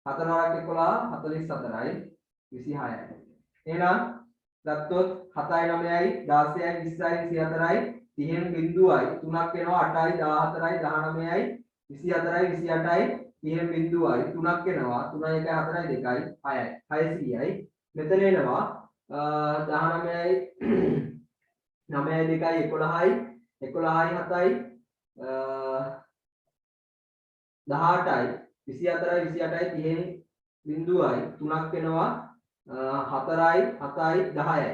4 අරක් 11 44යි 26යි. එහෙනම් ගත්තොත් 7යි 9යි 16යි 20යි 24යි 30න් බිඳුවයි 3ක් වෙනවා 8යි 14යි 19යි 24යි 28යි 30න් බිඳුවයි 3ක් වෙනවා 3යි 1යි 4යි 2යි 6යි 600යි මෙතන එනවා 19යි 9යි 2යි 11යි 11යි 7යි 18යි 24යි 28යි 30න් බිඳුවයි 3ක් වෙනවා 4යි 7යි 10යි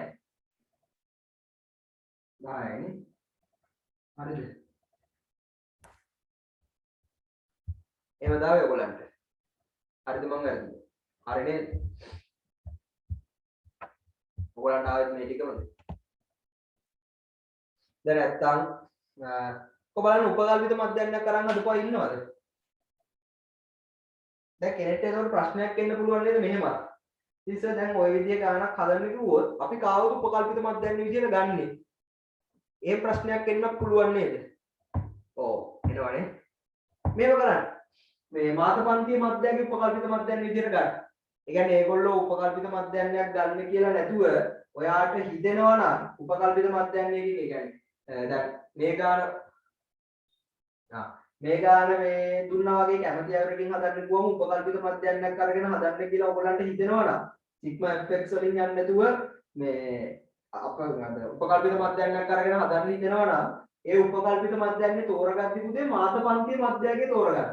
10යි නේ හරිද එහෙම දාවේ ඔයගොල්ලන්ට හරිද මම වැරදිද හරි නේද ඔයගොල්ලන්ට ආවෙත් මේ ටිකමද දැන් නැත්තම් ඔයගොල්ලන් උපකල්පිත මධ්‍යයන්යක් කරන් හදපුවා ඉන්නවද දැන් කෙනෙක්ට ඒකට ප්‍රශ්නයක් එන්න පුළුවන් නේද මෙහෙමත් ඉතින් දැන් ওই විදිය ගානක් හදන්න කිව්වොත් අපි කාවද උපකල්පිත මධ්‍යයන් විදියට ගන්නෙ ඒ ප්‍රශ්නයක් එන්නත් පුළුවන් නේද ඔව් එනවනේ මේව කරන්න. මේ මාත පන්තියේ මධ්‍යයන්ගේ උපකල්පිත මධ්‍යයන් විදිහට ගන්න. ඒ කියන්නේ ඒගොල්ලෝ උපකල්පිත මධ්‍යයන්යක් ගන්න කියලා නැතුව ඔයාට හිතෙනවා නම් උපකල්පිත මධ්‍යයන්යකින් ඒ කියන්නේ දැන් මේ ගාන මේ දුන්නා වගේ කැමති අයවරකින් හදන්න ගියම උපකල්පිත මධ්‍යයන්යක් අරගෙන හදන්න කියලා ඔයගොල්ලන්ට හිතෙනවා නම් සිග්මා fx වලින් යන්නේ නැතුව මේ උපකල්පිත මධ්‍යයන්යක් අරගෙන හදන්න හිතෙනවා නම් ඒ උපකල්පිත මධ්‍යයන්ගේ තෝරගatti පුතේ මාත පන්තියේ මධ්‍යයන්ගේ තෝරගන්න.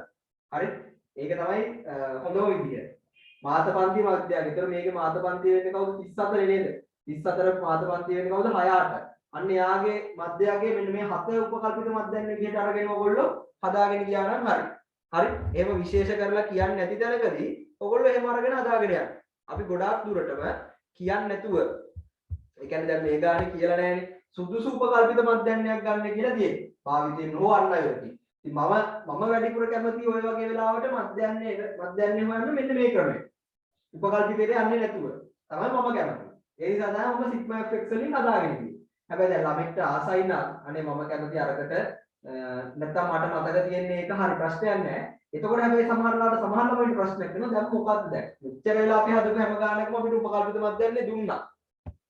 හරි? ඒක තමයි හොඳම විදිය. මාත පන්තියේ මධ්‍යයන්. ඒතර මේකේ මාත පන්තිය වෙන්නේ කවුද? 34 නේද? 34 මාත පන්තිය වෙන්නේ කවුද? 6 8. අන්න යාගේ මධ්‍යයන්ගේ මෙන්න මේ 7 උපකල්පිත මධ්‍යයන් විදිහට අරගෙන ඔයගොල්ලෝ හදාගෙන ගියා නම් හරි. හරි? එහෙම විශේෂ කරලා කියන්නේ නැති තැනකදී ඔයගොල්ලෝ එහෙම අරගෙන හදාගෙන යන්න. අපි ගොඩාක් දුරටම කියන්නේ නැතුව ඒ කියන්නේ දැන් මේ ගානේ කියලා නැහැනේ. සුදුසු උපකල්පිත මධ්‍යයන්යක් ගන්න කියලා තියෙන්නේ. භාවිතයෙන් නොවන්න යොති. ඉතින් මම වැඩිපුර කැමති ඔය වගේ වෙලාවට මධ්‍යයන්ය හොයන්න මෙන්න මේ ක්‍රමය. උපකල්පිතේට යන්නේ නැතුව තමයි මම කැමති. ඒ නිසා තමයි මම සිග්මා fx වලින් හදාගෙන ඉන්නේ. හැබැයි දැන් ළමෙක්ට ආසයි නම් අනේ මම කැමති අරකට නැත්තම් මට මතක තියෙන්නේ ඒක හරි ප්‍රශ්නයක් නෑ. එතකොට හැබැයි සමහර ළමයින්ට ප්‍රශ්නයක් වෙනවා. දැන් මොකක්ද දැන්? මෙච්චර වෙලා අපි හදපු හැම ගානකම අපිට උපකල්පිත මධ්‍යයන්නේ දුන්නා.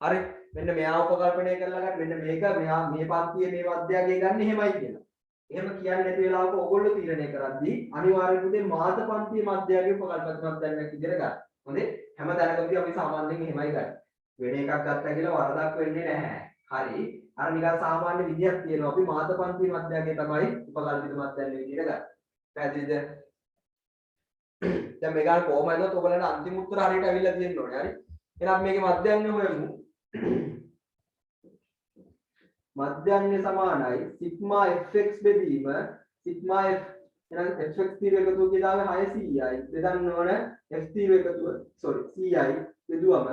හරි මෙන්න මෙයා උපකල්පනය කරලා ගන්න මෙන්න මේක මෙයා මේ පන්තියේ මේ මධ්‍යයගේ ගන්න එහෙමයි කියලා. එහෙම කියන්නේ නැති වෙලාවක ඕගොල්ලෝ තීරණය කරද්දී අනිවාර්යයෙන්ම උදේ මාත පන්තියේ මධ්‍යයගේ උපකල්පිත මධ්‍යයක් විදිහට ගන්න. හොඳේ හැම තැනකදී අපි සාමාන්‍යයෙන් එහෙමයි ගන්න. වෙන එකක් ගත්තා කියලා වරදක් වෙන්නේ නැහැ. හරි අර නිකන් සාමාන්‍ය විදියක් තියෙනවා. අපි මාත පන්තියේ මධ්‍යයගේ තමයි උපකල්පිත මධ්‍යයන් විදිහට ගන්න. පැහැදිලිද? දැන් මේක කොහොමද ඔයගොල්ලන්ට අන්තිම උත්තර හරියට අවිල්ලා තියෙන්න ඕනේ. හරි එහෙනම් මේකේ මධ්‍යයන්ය හොයමු. මධ්‍යයන්ය සමානයි සිග්මා fx බෙදීම සිග්මා f එහෙනම් fx තීර එකතුව කියලා 600යි බෙදන්න ඕන f තීර එකතුව CI බෙදුවම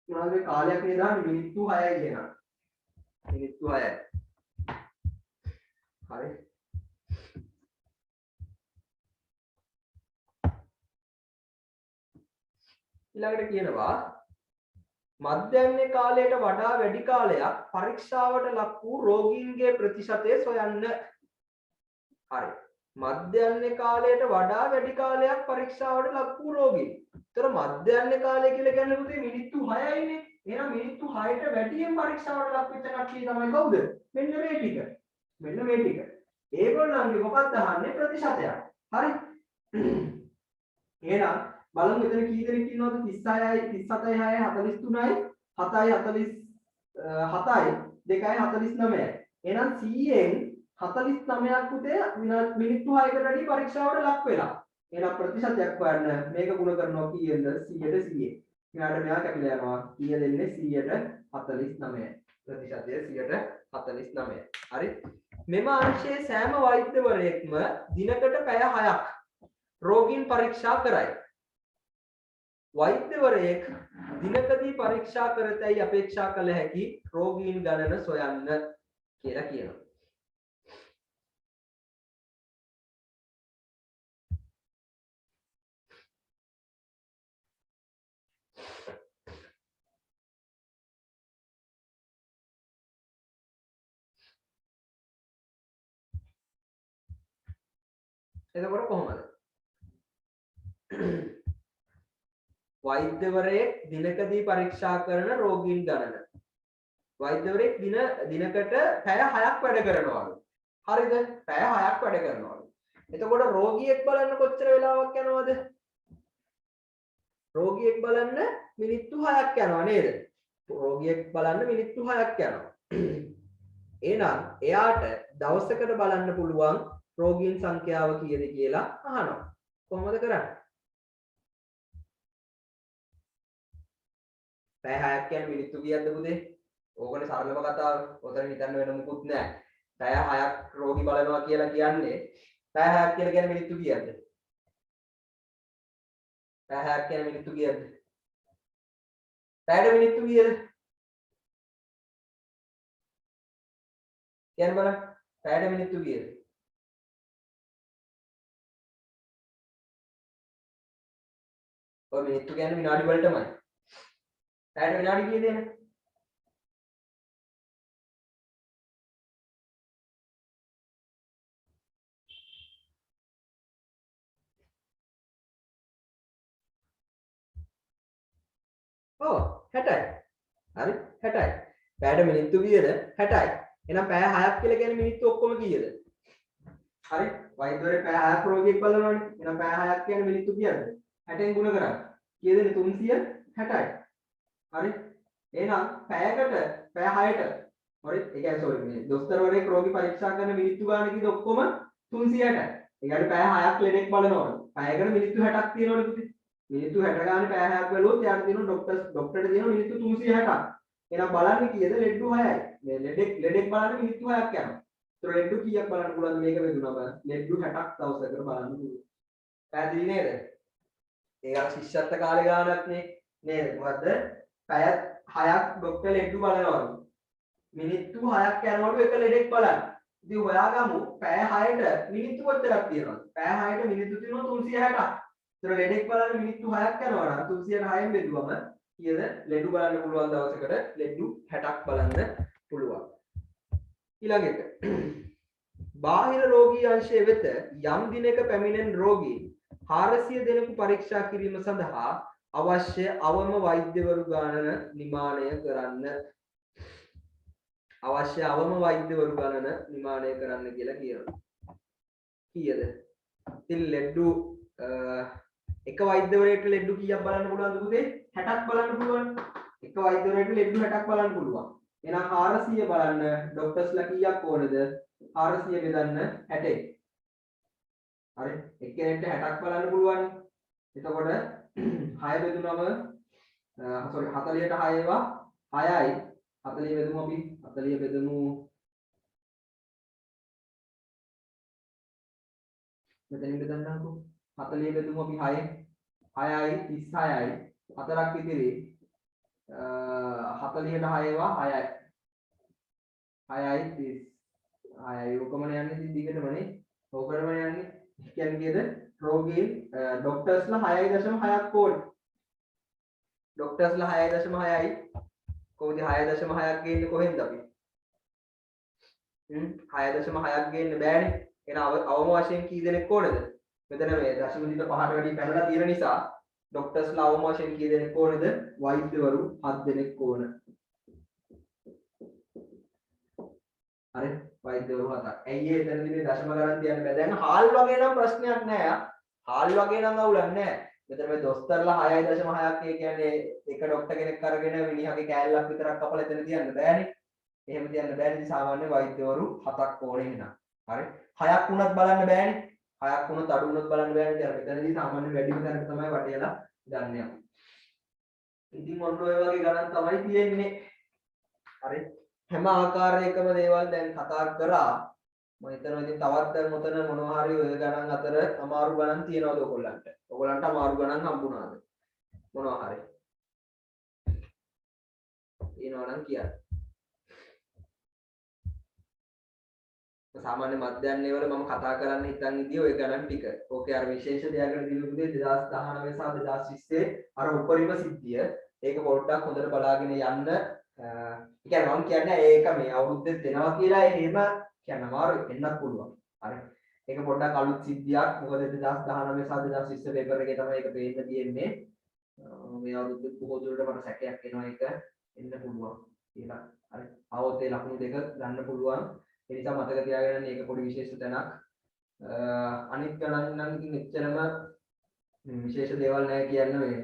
මොනවාද කාලයක් නේද මිනිත්තු 6යි කියනවා. මිනිත්තු 6යි. හරි ඊළඟට කියනවා මධ්‍යයන්‍ය කාලයට වඩා වැඩි කාලයක් පරීක්ෂාවට ලක් වූ රෝගීන්ගේ ප්‍රතිශතය සොයන්න. හරි. මධ්‍යයන්‍ය කාලයට වඩා වැඩි කාලයක් පරීක්ෂාවට ලක් වූ රෝගීන්. ඒතර මධ්‍යයන්‍ය කාලය කියලා කියන්නේ පුතේ මිනිත්තු 6යිනේ. එහෙනම් මිනිත්තු 6ට වැඩියෙන් පරීක්ෂාවට ලක් වෙච්ච කට්ටිය තමයි කවුද? මෙන්න මේ ටික. මෙන්න මේ ටික. ඒගොල්ලන්ගේ මොකක්ද අහන්නේ ප්‍රතිශතයක්. හරි. එහෙනම් බලමු මෙතන කී දෙනෙක් ඉන්නවද 36යි 37යි 6යි 43යි 7යි 47යි 2යි 49යි. එහෙනම් 100න් 49ක් පුතේ මිනිත්තු 6කට වැඩි පරීක්ෂාවට ලක් වෙලා. එහෙනම් ප්‍රතිශතයක් හොයන්න මේක ගුණ කරනවා කීයද 100ට 100. ඊළඟට මෙයා කැපිලා යනවා කීය දෙන්නේ 149. ප්‍රතිශතය 149. හරි. මෙම අංශයේ සෑම වෛද්‍යවරයෙක්ම දිනකට පැය 6ක් රෝගීන් පරීක්ෂා කරයි. වෛද්‍යවරයෙක් දිනකදී පරීක්ෂා කරතයි අපේක්ෂා කළ හැකි රෝගීන් ගණන සොයන්න කියලා කියනවා. එතකොට කොහොමද? වෛද්‍යවරයෙක් දිනකදී පරීක්ෂා කරන රෝගීන් ගණන. වෛද්‍යවරයෙක් දිනකට පැය 6ක් වැඩ කරනවලු. හරිද? පැය 6ක් වැඩ කරනවලු. එතකොට රෝගියෙක් බලන්න කොච්චර වෙලාවක් යනවද? රෝගියෙක් බලන්න මිනිත්තු 6ක් යනවා නේද? රෝගියෙක් බලන්න මිනිත්තු 6ක් යනවා. එහෙනම් එයාට දවසකට බලන්න පුළුවන් රෝගීන් සංඛ්‍යාව කීයද කියලා අහනවා. කොහොමද කරන්නේ? පැය 6ක් කියන්නේ මිනිත්තු කීයක්ද පුතේ? ඕකනේ සරලම කතාව. ඔතන හිතන්න වෙන මුකුත් නැහැ. පැය 6ක් රෝගී බලනවා කියලා කියන්නේ පැය 6ක් කියලා කියන්නේ මිනිත්තු කීයක්ද? පැය 6ක් කියන්නේ මිනිත්තු කීයක්ද? පැයට මිනිත්තු කීයද? කියන්න බලන්න. පැයට මිනිත්තු කීයද? ඔය මිනිත්තු කියන්නේ විනාඩි වලටමයි. පැයට විනාඩි කීයද එන්නේ? ඔව් 60යි. හරි 60යි. පැයට මිනිත්තු කීයද? 60යි. එහෙනම් පැය 6ක් කියලා කියන්නේ මිනිත්තු ඔක්කොම කීයද? හරි. වෛද්‍යවරේ පැය 6ක් රෝගියෙක් බලනවනේ. එහෙනම් පැය 6ක් කියන්නේ මිනිත්තු කීයද? 60ෙන් ගුණ කරන්න. කීයද? 360යි. හරි. එහෙනම් පැයකට පැය 6ට හරි ඒ කියන්නේ සෝරි මේ දොස්තරවරයෙක් රෝගී පරීක්ෂා කරන මිනිත්තු ගාන කිව්ද ඔක්කොම 360යි. ඒ කියන්නේ පැය 6ක් ලෙඩෙක් බලනවනේ. පැයකට මිනිත්තු 60ක් තියෙනවනේ පුතේ. මිනිත්තු 60 ගානේ පැය 6ක් බැලුවොත් එයාට තියෙන ડોක්ටර්ට තියෙන මිනිත්තු 360ක්. එහෙනම් බලන්න කීයද? ලෙඩ්ඩු 6යි. මේ ලෙඩෙක් බලන්න මිනිත්තු 6ක් යනවා. ඒතර ලෙඩ්ඩු කීයක් බලන්න පුළුවන්ද මේක බෙදුනම? ලෙඩ්ඩු 60ක් දවසකට බලන්න පුළුවන්. පැහැදිලි නේද? ඒක අර ශිෂ්‍යත්ව කාලේ ගානක් නේද? මොකද්ද? පැය 6ක් ડોක්ටර් ලෙඩ්ඩු බලනවලු. මිනිත්තු 6ක් යනවලු එක ලෙඩෙක් බලන්න. ඉතින් හොයාගමු පැය 6ට මිනිත්තු කොච්චරක් තියෙනවද? පැය 6ට මිනිත්තු තියෙනවා 360ක්. ඒතර ලෙඩෙක් බලන්න මිනිත්තු 6ක් යනවා නම් 360න් බෙදුවම කීයද? ලෙඩු බලන්න පුළුවන් දවසකට ලෙඩු 60ක් බලන්න පුළුවන්. ඊළඟ එක. බාහිර රෝගී අංශය වෙත යම් දිනක පැමිණෙන රෝගී 400 දෙනෙකු පරීක්ෂා කිරීම සඳහා අවශ්‍ය අවම වෛද්‍යවරු ගණන නිමාණය කරන්න. අවශ්‍ය අවම වෛද්‍යවරු ගණන නිමාණය කරන්න කියලා කියනවා. කීයද? ඉතින් ලෙඩ්ඩු එක වෛද්‍යවරයෙක්ට ලෙඩ්ඩු කීයක් බලන්න පුළුවන්ද පුතේ? 60ක් බලන්න පුළුවන්. එක වෛද්‍යවරයෙක්ට ලෙඩ්ඩු 60ක් බලන්න පුළුවන්. එහෙනම් 400 බලන්න ડોක්ටර්ස්ලා කීයක් ඕනද? 400 බෙදන්න 60. හරි. එක්කෙනෙක්ට 60ක් බලන්න පුළුවන්. එතකොට 6 බෙදුනම සෝරි 40ට 6 ඒවා 6යි. 40 බෙදුමු අපි 40 බෙදමු මෙතනින් බෙදන්නම්කෝ 40 බෙදමු අපි 6යි 36යි 4ක් ඉතිරි 40ට 6 ඒවා 6යි 6යි 36යි ඔකමනේ යන්නේ ඉතින් දිගටමනේ ඕකටම යන්නේ කියන්නේ කීයද රෝගීන් ડોක්ටර්ස්ලා 6.6ක් ඕනේ ડોක්ටර්ස්ලා 6.6යි කොහොමද 6.6ක් ගේන්නේ කොහෙන්ද අපි 6.6ක් ගේන්න බෑනේ එහෙනම් අවම වශයෙන් කී දෙනෙක් ඕනද මෙතන මේ 0.5ට වැඩි පැනලා තියෙන නිසා ડોක්ටර්ස්ලා අවම වශයෙන් කී දෙනෙක් ඕනද වෛද්‍යවරු 7 දෙනෙක් ඕන හරි වෛද්‍යවරු 7ක් ඇයි ඒ එතනදී මේ දශම ගණන් තියන්න බෑ දැන් හාල් වගේ නම් ප්‍රශ්නයක් නෑ හාල් වගේ නම් අවුලක් නෑ මෙතන මේ දොස්තරලා 6.6ක් කියන්නේ එක ડોක්ටර් කෙනෙක් අරගෙන මිනිහගේ කෑල්ලක් විතරක් කපලා එතන තියන්න බෑනේ. එහෙම තියන්න බෑනේ. ඉතින් සාමාන්‍ය වෛද්‍යවරු 7ක් ඕනේ එහෙනම්. හරි. 6ක් වුණත් බලන්න බෑනේ. 6ක් වුණත් අඩු වුණත් බලන්න බෑනේ. ඉතින් මෙතනදී සාමාන්‍ය වැඩිම තැනට තමයි වටේලා ගන්න යන්නේ. ඉතින් ඔන්න ඔය වගේ ගණන් තමයි තියෙන්නේ. හරි. හැම ආකාරයකම දේවල් දැන් කතා කරා. මම හිතනවා ඉතින් තවත් මොතන මොනවා හරි ඔය ගණන් අතර අමාරු ගණන් තියනවාද ඔයගොල්ලන්ට? ඔයගොල්ලන්ට අමාරු ගණන් හම්බුණාද? මොනවා හරි. තියනවා නම් කියන්න. සාමාන්‍ය මධ්‍යන්නේ වල මම කතා කරන්න හිතන් ඉදී ඔය ගණන් ටික. ඕකේ අර විශේෂ දෙයකට දිනුනේ 2019 සහ 2020 අර උපරිම සිද්ධිය. ඒක පොඩ්ඩක් හොඳට බලාගෙන යන්න. ඒ කියන්නේ මම කියන්නේ ඒක මේ අවුරුද්දෙත් දෙනවා කියලා එහෙම කියන්න අමාරුයි වෙන්නත් පුළුවන්. හරි. ඒක පොඩ්ඩක් අලුත් සිද්ධියක්. මොකද 2019 සහ 2020 පේපර් එකේ තමයි ඒක පේන්න තියෙන්නේ. මේ අවුරුද්දේ බොහෝ දුරට මට සැකයක් එනවා ඒක එන්න පුළුවන් කියලා. හරි. ආවොත් ඒ ලකුණු දෙක ගන්න පුළුවන්. ඒ නිසා මතක තියාගන්න මේක පොඩි විශේෂ තැනක්. අනිත් ගණන් නම් ඉතින් එච්චරම විශේෂ දේවල් නැහැ කියන්න මේ.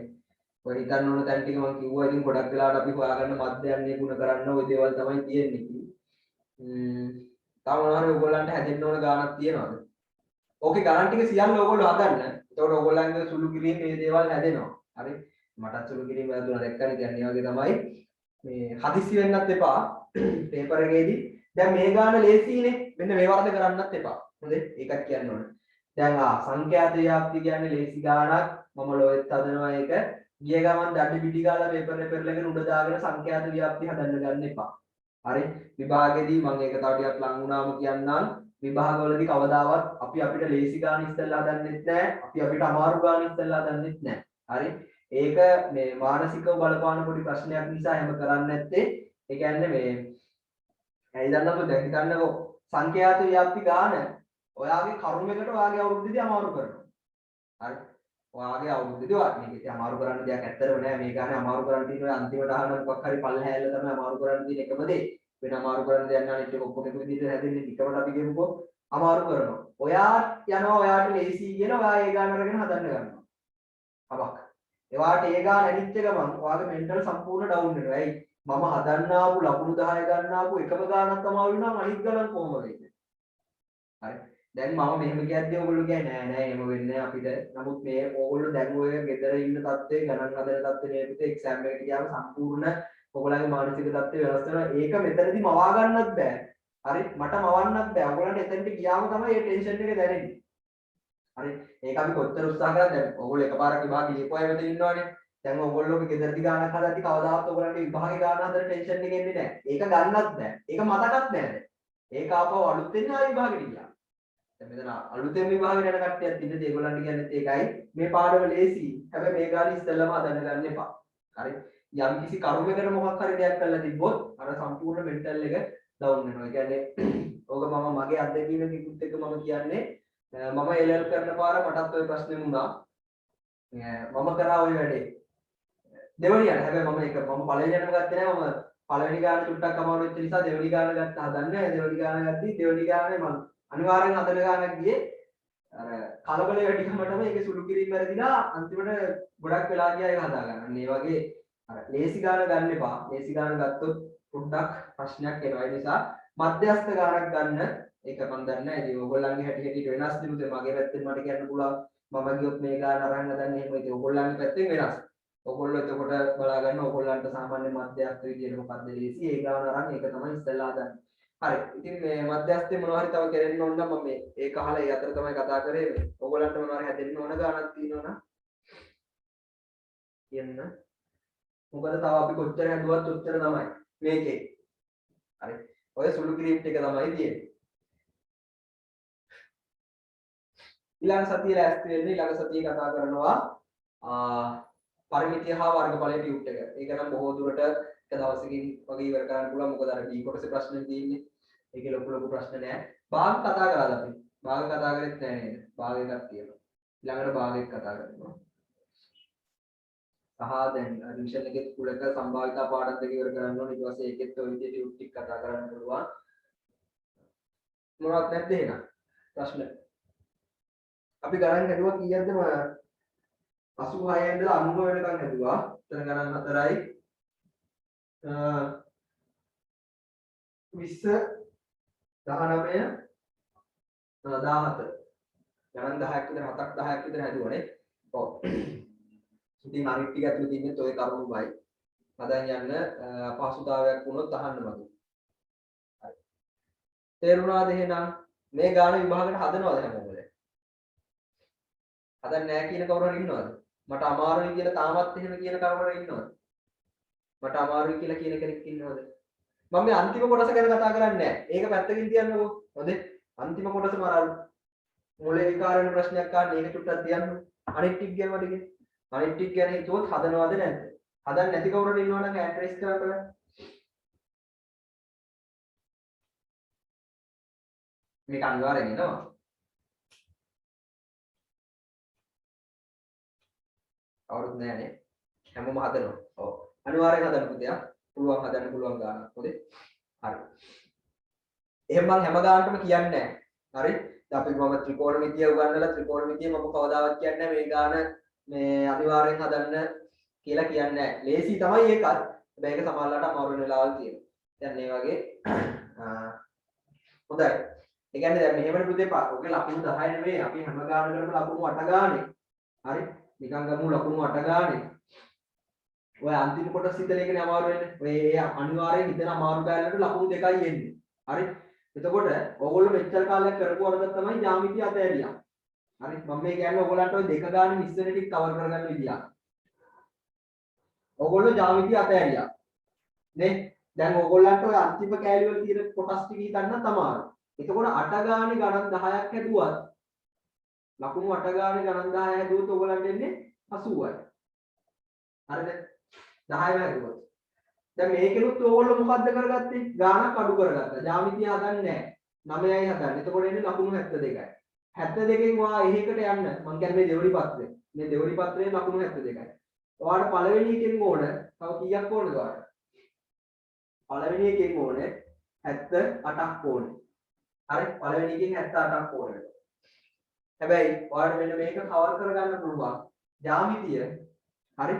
ඔය හිතන්න ඕන තැන් ටික මම කිව්වා. ඉතින් ගොඩක් වෙලාවට අපි හොයාගන්න මධ්‍යයන්නේ ගුණ කරන්න ওই දේවල් තමයි තියෙන්නේ. තව මොනවාරි ඔයගොල්ලන්ට හැදෙන්න ඕන ගාණක් තියනවද? ඕකේ ගණන් ටික සියල්ල ඔයගොල්ලෝ හදන්න. එතකොට ඔයගොල්ලන්ගේ සුළු කිරීම මේ දේවල් හැදෙනවා. හරි. මටත් සුළු කිරීම වැදුනා දැක්කනේ. කියන්නේ ඒ වගේ තමයි මේ හදිස්සි වෙන්නත් එපා. පේපර් එකේදී දැන් මේ ගාන ලේසියිනේ. මෙන්න මේ වරද කරන්නත් එපා. හොඳේ? ඒකත් කියන්න ඕනේ. දැන් සංඛ්‍යාත ව්‍යාප්ති කියන්නේ ලේසි ගානක්. මම ලොවෙත් හදනවා ඒක. ගිය ගමන් දඩි පිටි ගාලා පේපර් එක පෙරලගෙන උඩ දාගෙන සංඛ්‍යාත ව්‍යාප්ති හදන්න ගන්න එපා. හරි විභාගෙදී මම ඒක තව ටිකක් ලඟ වුණාම කියන්නම් විභාගවලදී කවදාවත් අපි අපිට ලේසි ගාන ඉස්සෙල්ලා හදන්නෙත් නැහැ අපි අපිට අමාරු ගාන ඉස්සෙල්ලා හදන්නෙත් නැහැ හරි ඒක මේ මානසිකව බලපාන පොඩි ප්‍රශ්නයක් නිසා හැම කරන්නේ නැත්තේ ඒ කියන්නේ මේ ඇයි දන්නවද දැන් හිතන්නකෝ සංඛ්‍යාත ව්‍යාප්ති ගාන ඔයාගේ කරුණයකට ඔයාගේ අවුරුද්දේදී අමාරු කරනවා හරි ඔයාගේ අවුරුද්දේදී ඔයාට මේක ඉතින් අමාරු කරන්න දෙයක් ඇත්තටම නෑ. මේ ගානේ අමාරු කරන්න තියෙනවා අන්තිමට අහන මොකක් හරි පල්හැල්ල තමයි අමාරු කරන්න තියෙන එකම දේ. වෙන අමාරු කරන්න දෙයක් නෑ. අනිත් එක ඔක්කොම එක විදිහට හැදෙන්නේ ටිකමට අපි කියමුකෝ අමාරු කරනවා. ඔයා යනවා ඔයාට ලේසි කියලා ඔයා ඒ ගාන අරගෙන හදන්න ගන්නවා. හබක්. එවාට ඒ ගාන ඇනිච්ච ගමන් ඔයාගේ මෙන්ටල් සම්පූර්ණ ඩවුන් වෙනවා. ඇයි? මම හදන්න ආපු ලකුණු 10 ගන්න ආපු එකම ගානක් තමයි වෙනවා අනිත් ගණන් කොහොම වෙන්නේ? හරි. දැන් මම මෙහෙම කියද්දී ඔයගොල්ලෝ කියන්නේ නෑ එහෙම වෙන්නේ නෑ අපිට. නමුත් මේ ඕගොල්ලෝ දැන් ඔය ගෙදර ඉන්න තත්ත්වේ ගණන් හදන තත්ත්වේ නේද එක්සෑම් එකට ගියාම සම්පූර්ණ ඔයගොල්ලන්ගේ මානසික තත්ත්වය වෙනස් වෙනවා. ඒක මෙතනදී මවා ගන්නත් බෑ. හරි මට මවන්නත් බෑ. ඔයගොල්ලන්ට එතනට ගියාම තමයි මේ ටෙන්ෂන් එක දැනෙන්නේ. හරි ඒක අපි කොච්චර උත්සාහ කරාද දැන් ඔයගොල්ලෝ එකපාරක් විභාගෙ ලියපු අය මෙතන ඉන්නවනේ. දැන් ඔයගොල්ලෝගේ ගෙදරදී ගානක් හදද්දි කවදාවත් ඔයගොල්ලන්ට විභාගේ ගාන හදන ටෙන්ෂන් එක එන්නේ නෑ. ඒක ගන්නත් බෑ. ඒක මතකත් නෑ. ඒක ආපහු අලුත් වෙන ආයි විභාගෙට ගියා. දැන් මෙතන අලුතෙන් විභාගෙට යන කට්ටියක් ඉන්නේ ඒගොල්ලන්ට කියන්නේත් ඒකයි මේ පාඩම ලේසි. හැබැයි මේ ගාන ඉස්සෙල්ලාම හදන්න ගන්න එපා. හරි යම් කිසි කරුමකට මොකක් හරි දෙයක් කරලා තිබ්බොත් අර සම්පූර්ණ මෙන්ටල් එක ඩවුන් වෙනවා. ඒ කියන්නේ ඕක මම මගේ අත්දැකීමෙන් ඉක්ුත් එක මම කියන්නේ මම එලල් කරන පාර මටත් ওই ප්‍රශ්නේ වුණා. මම කරා ওই වැඩේ. දෙවෙනි යන හැබැයි මම පළවෙනි යනම ගත්තේ නෑ. මම පළවෙනි ගාන චුට්ටක් අමාරු වෙච්ච නිසා දෙවෙනි ගාන ගත්ත හදන්නේ. දෙවෙනි ගාන ගත්තී දෙවෙනි ගානේ මම අනිවාර්යෙන් හතර ගානක් ගියේ. අර කලබලේ වැඩිකමටම ඒකේ සුළු කිරීම වැරදිලා අන්තිමට ගොඩක් වෙලා ගියා ඒක හදා ගන්න. මේ වගේ අර ලේසි ගාන ගන්න එපා. ලේසි ගාන ගත්තොත් පොඩ්ඩක් ප්‍රශ්නයක් එනවා. ඒ නිසා මධ්‍යස්ථ ගානක් ගන්න. ඒක මම දන්නේ නැහැ. ඉතින් ඕගොල්ලන්ගේ හැටි වෙනස් දිනුද මගේ පැත්තෙන් මට කියන්න පුළුවන්. මම ගියොත් මේ ගාන අරන් හදන්නේ එහෙම. ඉතින් ඕගොල්ලන්ගේ පැත්තෙන් වෙනස්. ඔයගොල්ලෝ එතකොට බලා ගන්න ඕගොල්ලන්ට සාමාන්‍ය මධ්‍යස්ථ විදියට මොකක්ද ලේසි ඒ ගාන අරන් ඒක තමයි ඉස්සෙල්ලා හදන්නේ. හරි. ඉතින් මේ මධ්‍යස්ථේ මොනවා හරි තව කරෙන්න ඕන නම් මම ඒක අහලා ඒ අතර තමයි කතා කරේ. ඔයගොල්ලන්ට මොනවා හරි හැදෙන්න ඕන ගානක් තියෙනවා නම් කියන්න. මොකද තව අපි කොච්චර හැදුවත් ඔච්චර තමයි මේකේ. හරි. ඔය සුළු කිරීම් ටික තමයි තියෙන්නේ. ඊළඟ සතියේ ලෑස්ති වෙන්න ඊළඟ සතියේ කතා කරනවා පරිමිතිය හා වර්ගඵලයේ ටියුට් එක. ඒක නම් බොහෝ දුරට එක දවසකින් වගේ ඉවර කරන්න පුළුවන්. මොකද අර B කොටසේ ප්‍රශ්න තියෙන්නේ. ඒකේ ලොකු ප්‍රශ්න නෑ. භාග කතා කරාද අපි? භාග කතා කරෙත් නෑ නේද? භාග එකක් තියෙනවා. ඊළඟට භාග එක කතා කරනවා. සහ දැන් රිවිෂන් එකේ කුලක සම්භාවිතා පාඩම් දෙක ඉවර කරන්න ඕනේ. ඊට පස්සේ ඒකෙත් ඔය විදිහට ටියුට් ටික කතා කරන්න පුළුවන්. මොනවත් නැද්ද එහෙනම්? ප්‍රශ්න. අපි ගණන් හදුවා කීයක්ද 86 ඉඳලා 90 වෙනකන් හදුවා. එතන ගණන් 4යි 20 19 17 ගණන් 10ක් විතර 7ක් 10ක් විතර හැදුවානේ. ඔව්. ඉතින් අනිත් ටික ඇතුලේ තියෙන්නේ ඔය කරුණුමයි. හදන් යන්න අපහසුතාවයක් වුණොත් අහන්න මගේ. හරි. තේරුණාද එහෙනම් මේ ගාන විභාගයට හදනවද හැමෝම? හදන්නේ නැහැ කියන කවුරු හරි ඉන්නවද? මට අමාරුයි කියලා තාමත් එහෙම කියන කවුරු හරි ඉන්නවද? මට අමාරුයි කියලා කියන කෙනෙක් ඉන්නවද? මම මේ අන්තිම කොටස ගැන කතා කරන්නේ නැහැ. ඒක පැත්තකින් තියන්නකෝ. හොඳේ. අන්තිම කොටසම අර මොලේ විකාරණ ප්‍රශ්නයක් ගන්න ඒක චුට්ටක් තියන්න. අනිත් ටික ගැන මට කියන්න. අනිත් ටික ගැන හිතුවොත් හදනවද නැද්ද? හදන්නේ නැති කවුරු හරි ඉන්නවනම් හෑන්ඩ් රේස් කරන්න. මේක අනිවාර්යෙන් එනවා. අවුරුදු නෑනේ. හැමෝම හදනවා. ඔව්. අනිවාර්යෙන් හදන්න පුතේ. පුළුවන් හදන්න පුළුවන් ගානක්. හොඳේ. හරි. එහෙනම් මම හැම ගානටම කියන්නේ නැහැ. හරි. දැන් අපි මම ත්‍රිකෝණමිතිය උගන්වලා ත්‍රිකෝණමිතිය මම කවදාවත් කියන්නේ නැහැ මේ ගාන මේ අනිවාර්යෙන් හදන්න කියලා කියන්නේ නැහැ. ලේසි තමයි ඒකත්. හැබැයි ඒක සමහරවිට අමාරු වෙන වෙලාවල් තියෙනවා. දැන් මේ වගේ හොඳයි. ඒ කියන්නේ දැන් මෙහෙමනේ පුතේ ඔගේ ලකුණු 10 නෙමෙයි. අපි හැම ගානකටම ලකුණු 8 ගානේ. හරි. නිකන් ගමු ලකුණු 8 ගානේ. ඔය අන්තිම කොටස හිතන එකනේ අමාරු වෙන්නේ. ඔය අනිවාර්යෙන් හිතන අමාරු බෑලකට ලකුණු 2යි එන්නේ. හරි. එතකොට ඕගොල්ලෝ මෙච්චර කාලයක් කරපු වරදක් තමයි ජ්‍යාමිතිය අතෑරියා. හරි. මම මේ කියන්නේ ඕගොල්ලන්ට ඔය දෙක ගානේ මිස් වෙන ටික කවර් කරගන්න විදියක්. ඕගොල්ලෝ ජ්‍යාමිතිය අතෑරියා. නේ? දැන් ඕගොල්ලන්ට ඔය අන්තිම කෑලි වල තියෙන කොටස් ටික හිතන්න තමයි. එතකොට 8 ගානේ ගණන් 10ක් හැදුවත් ලකුණු 8 ගානේ ගණන් 10 හැදුවොත් ඕගොල්ලන්ට එන්නේ 80යි. හරිද? 10 හැදුවොත්. දැන් මේකෙනුත් ඕගොල්ලෝ මොකද්ද කරගත්තේ? ගානක් අඩු කරගත්තා. ජ්‍යාමිතිය හදන්නේ නැහැ. 9යි හදන්නේ. එතකොට එන්නේ ලකුණු 72යි. 72කින් ඔයා එහෙකට යන්න. මම කියන්නේ දෙවෙනි පත්‍රය. මේ දෙවෙනි පත්‍රයේ ලකුණු 72යි. ඔයාලට පළවෙනි එකෙන් ඕන තව කීයක් ඕනද ඔයාලට? පළවෙනි එකෙන් ඕනේ 78ක් ඕනේ. හරි පළවෙනි එකෙන් 78ක් ඕනේ. හැබැයි ඔයාලට මෙන්න මේක කවර් කරගන්න පුළුවන්. ජ්‍යාමිතිය හරි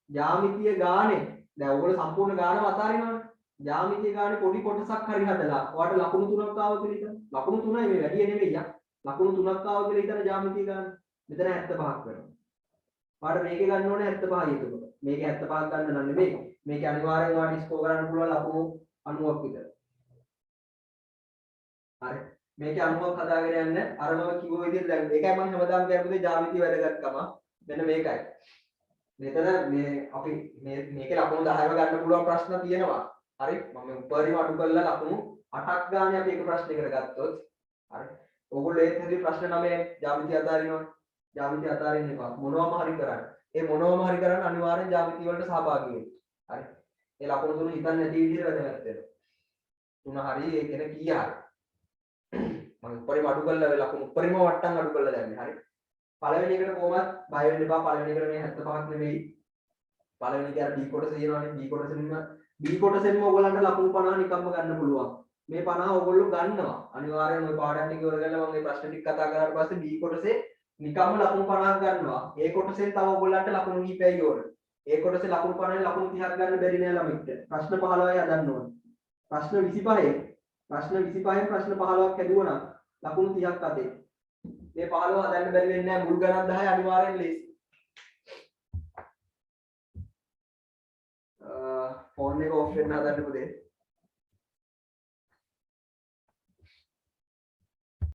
ජ්‍යාමිතිය ගානේ දැන් ඔයගොල්ලෝ සම්පූර්ණ ගානම අතාරිනවනේ. ජ්‍යාමිතිය ගානේ පොඩි කොටසක් හරි හදලා ඔයාලට ලකුණු 3ක් ආව කියලා හිතන්න. ලකුණු 3යි මේ වැඩි නෙමෙයි යා. ලකුණු 3ක් ආව කියලා හිතන ජ්‍යාමිතිය ගාන. මෙතන 75ක් වෙනවා. ඔයාලට මේකේ ගන්න ඕනේ 75යි එතකොට. මේකේ 75ක් ගන්න නම් නෙමෙයි. මේකේ අනිවාර්යෙන් ඔයාලට ස්කෝර් කරන්න පුළුවන් ලකුණු 90ක් විතර. හරි. මේකේ 90ක් හදාගෙන යන්න අර මම කිව්ව විදිහට දැන් ඒකයි මම හැමදාම කියපුවේ ජ්‍යාමිතිය වැදගත්කම. මෙන්න මේකයි. මෙතන මේ අපි මේකේ ලකුණු 10ව ගන්න පුළුවන් ප්‍රශ්න තියෙනවා. හරි මම උපරිම අඩු කරලා ලකුණු 8ක් ගානේ අපි එක ප්‍රශ්නයකට ගත්තොත් හරි ඕගොල්ලෝ ඒත් හරි ප්‍රශ්න 9 ජ්‍යාමිතිය අතාරිනවා. ජ්‍යාමිතිය අතාරින්න එපා. මොනවම හරි කරන්න. ඒ මොනවම හරි කරන්න අනිවාර්යෙන් ජ්‍යාමිතිය වලට සහභාගී වෙන්න. හරි. ඒ ලකුණු තුන හිතන්නේ නැති විදිහට වැදගත් වෙනවා. තුන හරි ඒ කියන කීය හරි. මම උපරිම අඩු කරලා ඒ ලකුණු උපරිම වට්ටම් අඩු කරලා දැම්මේ. හරි. පළවෙනි එකට කොහොමද බය වෙන්න එපා. පළවෙනි එකට මේ 75ක් නෙවෙයි. පළවෙනි එක අර B කොටස තියෙනවානේ. B කොටසෙන්ම ඔයගලන්ට ලකුණු 50 නිකම්ම ගන්න පුළුවන්. මේ 50 ඔයගොල්ලෝ ගන්නවා. අනිවාර්යෙන් ওই පාඩම් ටික ඉවර කරලා මම මේ ප්‍රශ්න ටික කතා කරාට පස්සේ B කොටසේ නිකම්ම ලකුණු 50ක් ගන්නවා. ඒ කොටසෙන් තව ඔයගොල්ලන්ට ලකුණු කීපයයි ඕන. ඒ කොටසේ ලකුණු 50න් ලකුණු 30ක් ගන්න බැරි නෑ ළමයින්ට. ප්‍රශ්න 15යි හදන්න ඕන. ප්‍රශ්න 25න් ප්‍රශ්න 15ක් හැදුවා නම් ලකුණු 30ක් අතේ. මේ 15 හදන්න බැරි වෙන්නේ නෑ. මුල් ගණන් 10 අනිවාර්යෙන් ලේසි. ෆෝන් එක ඔෆ් වෙන්න හදන්න පුතේ.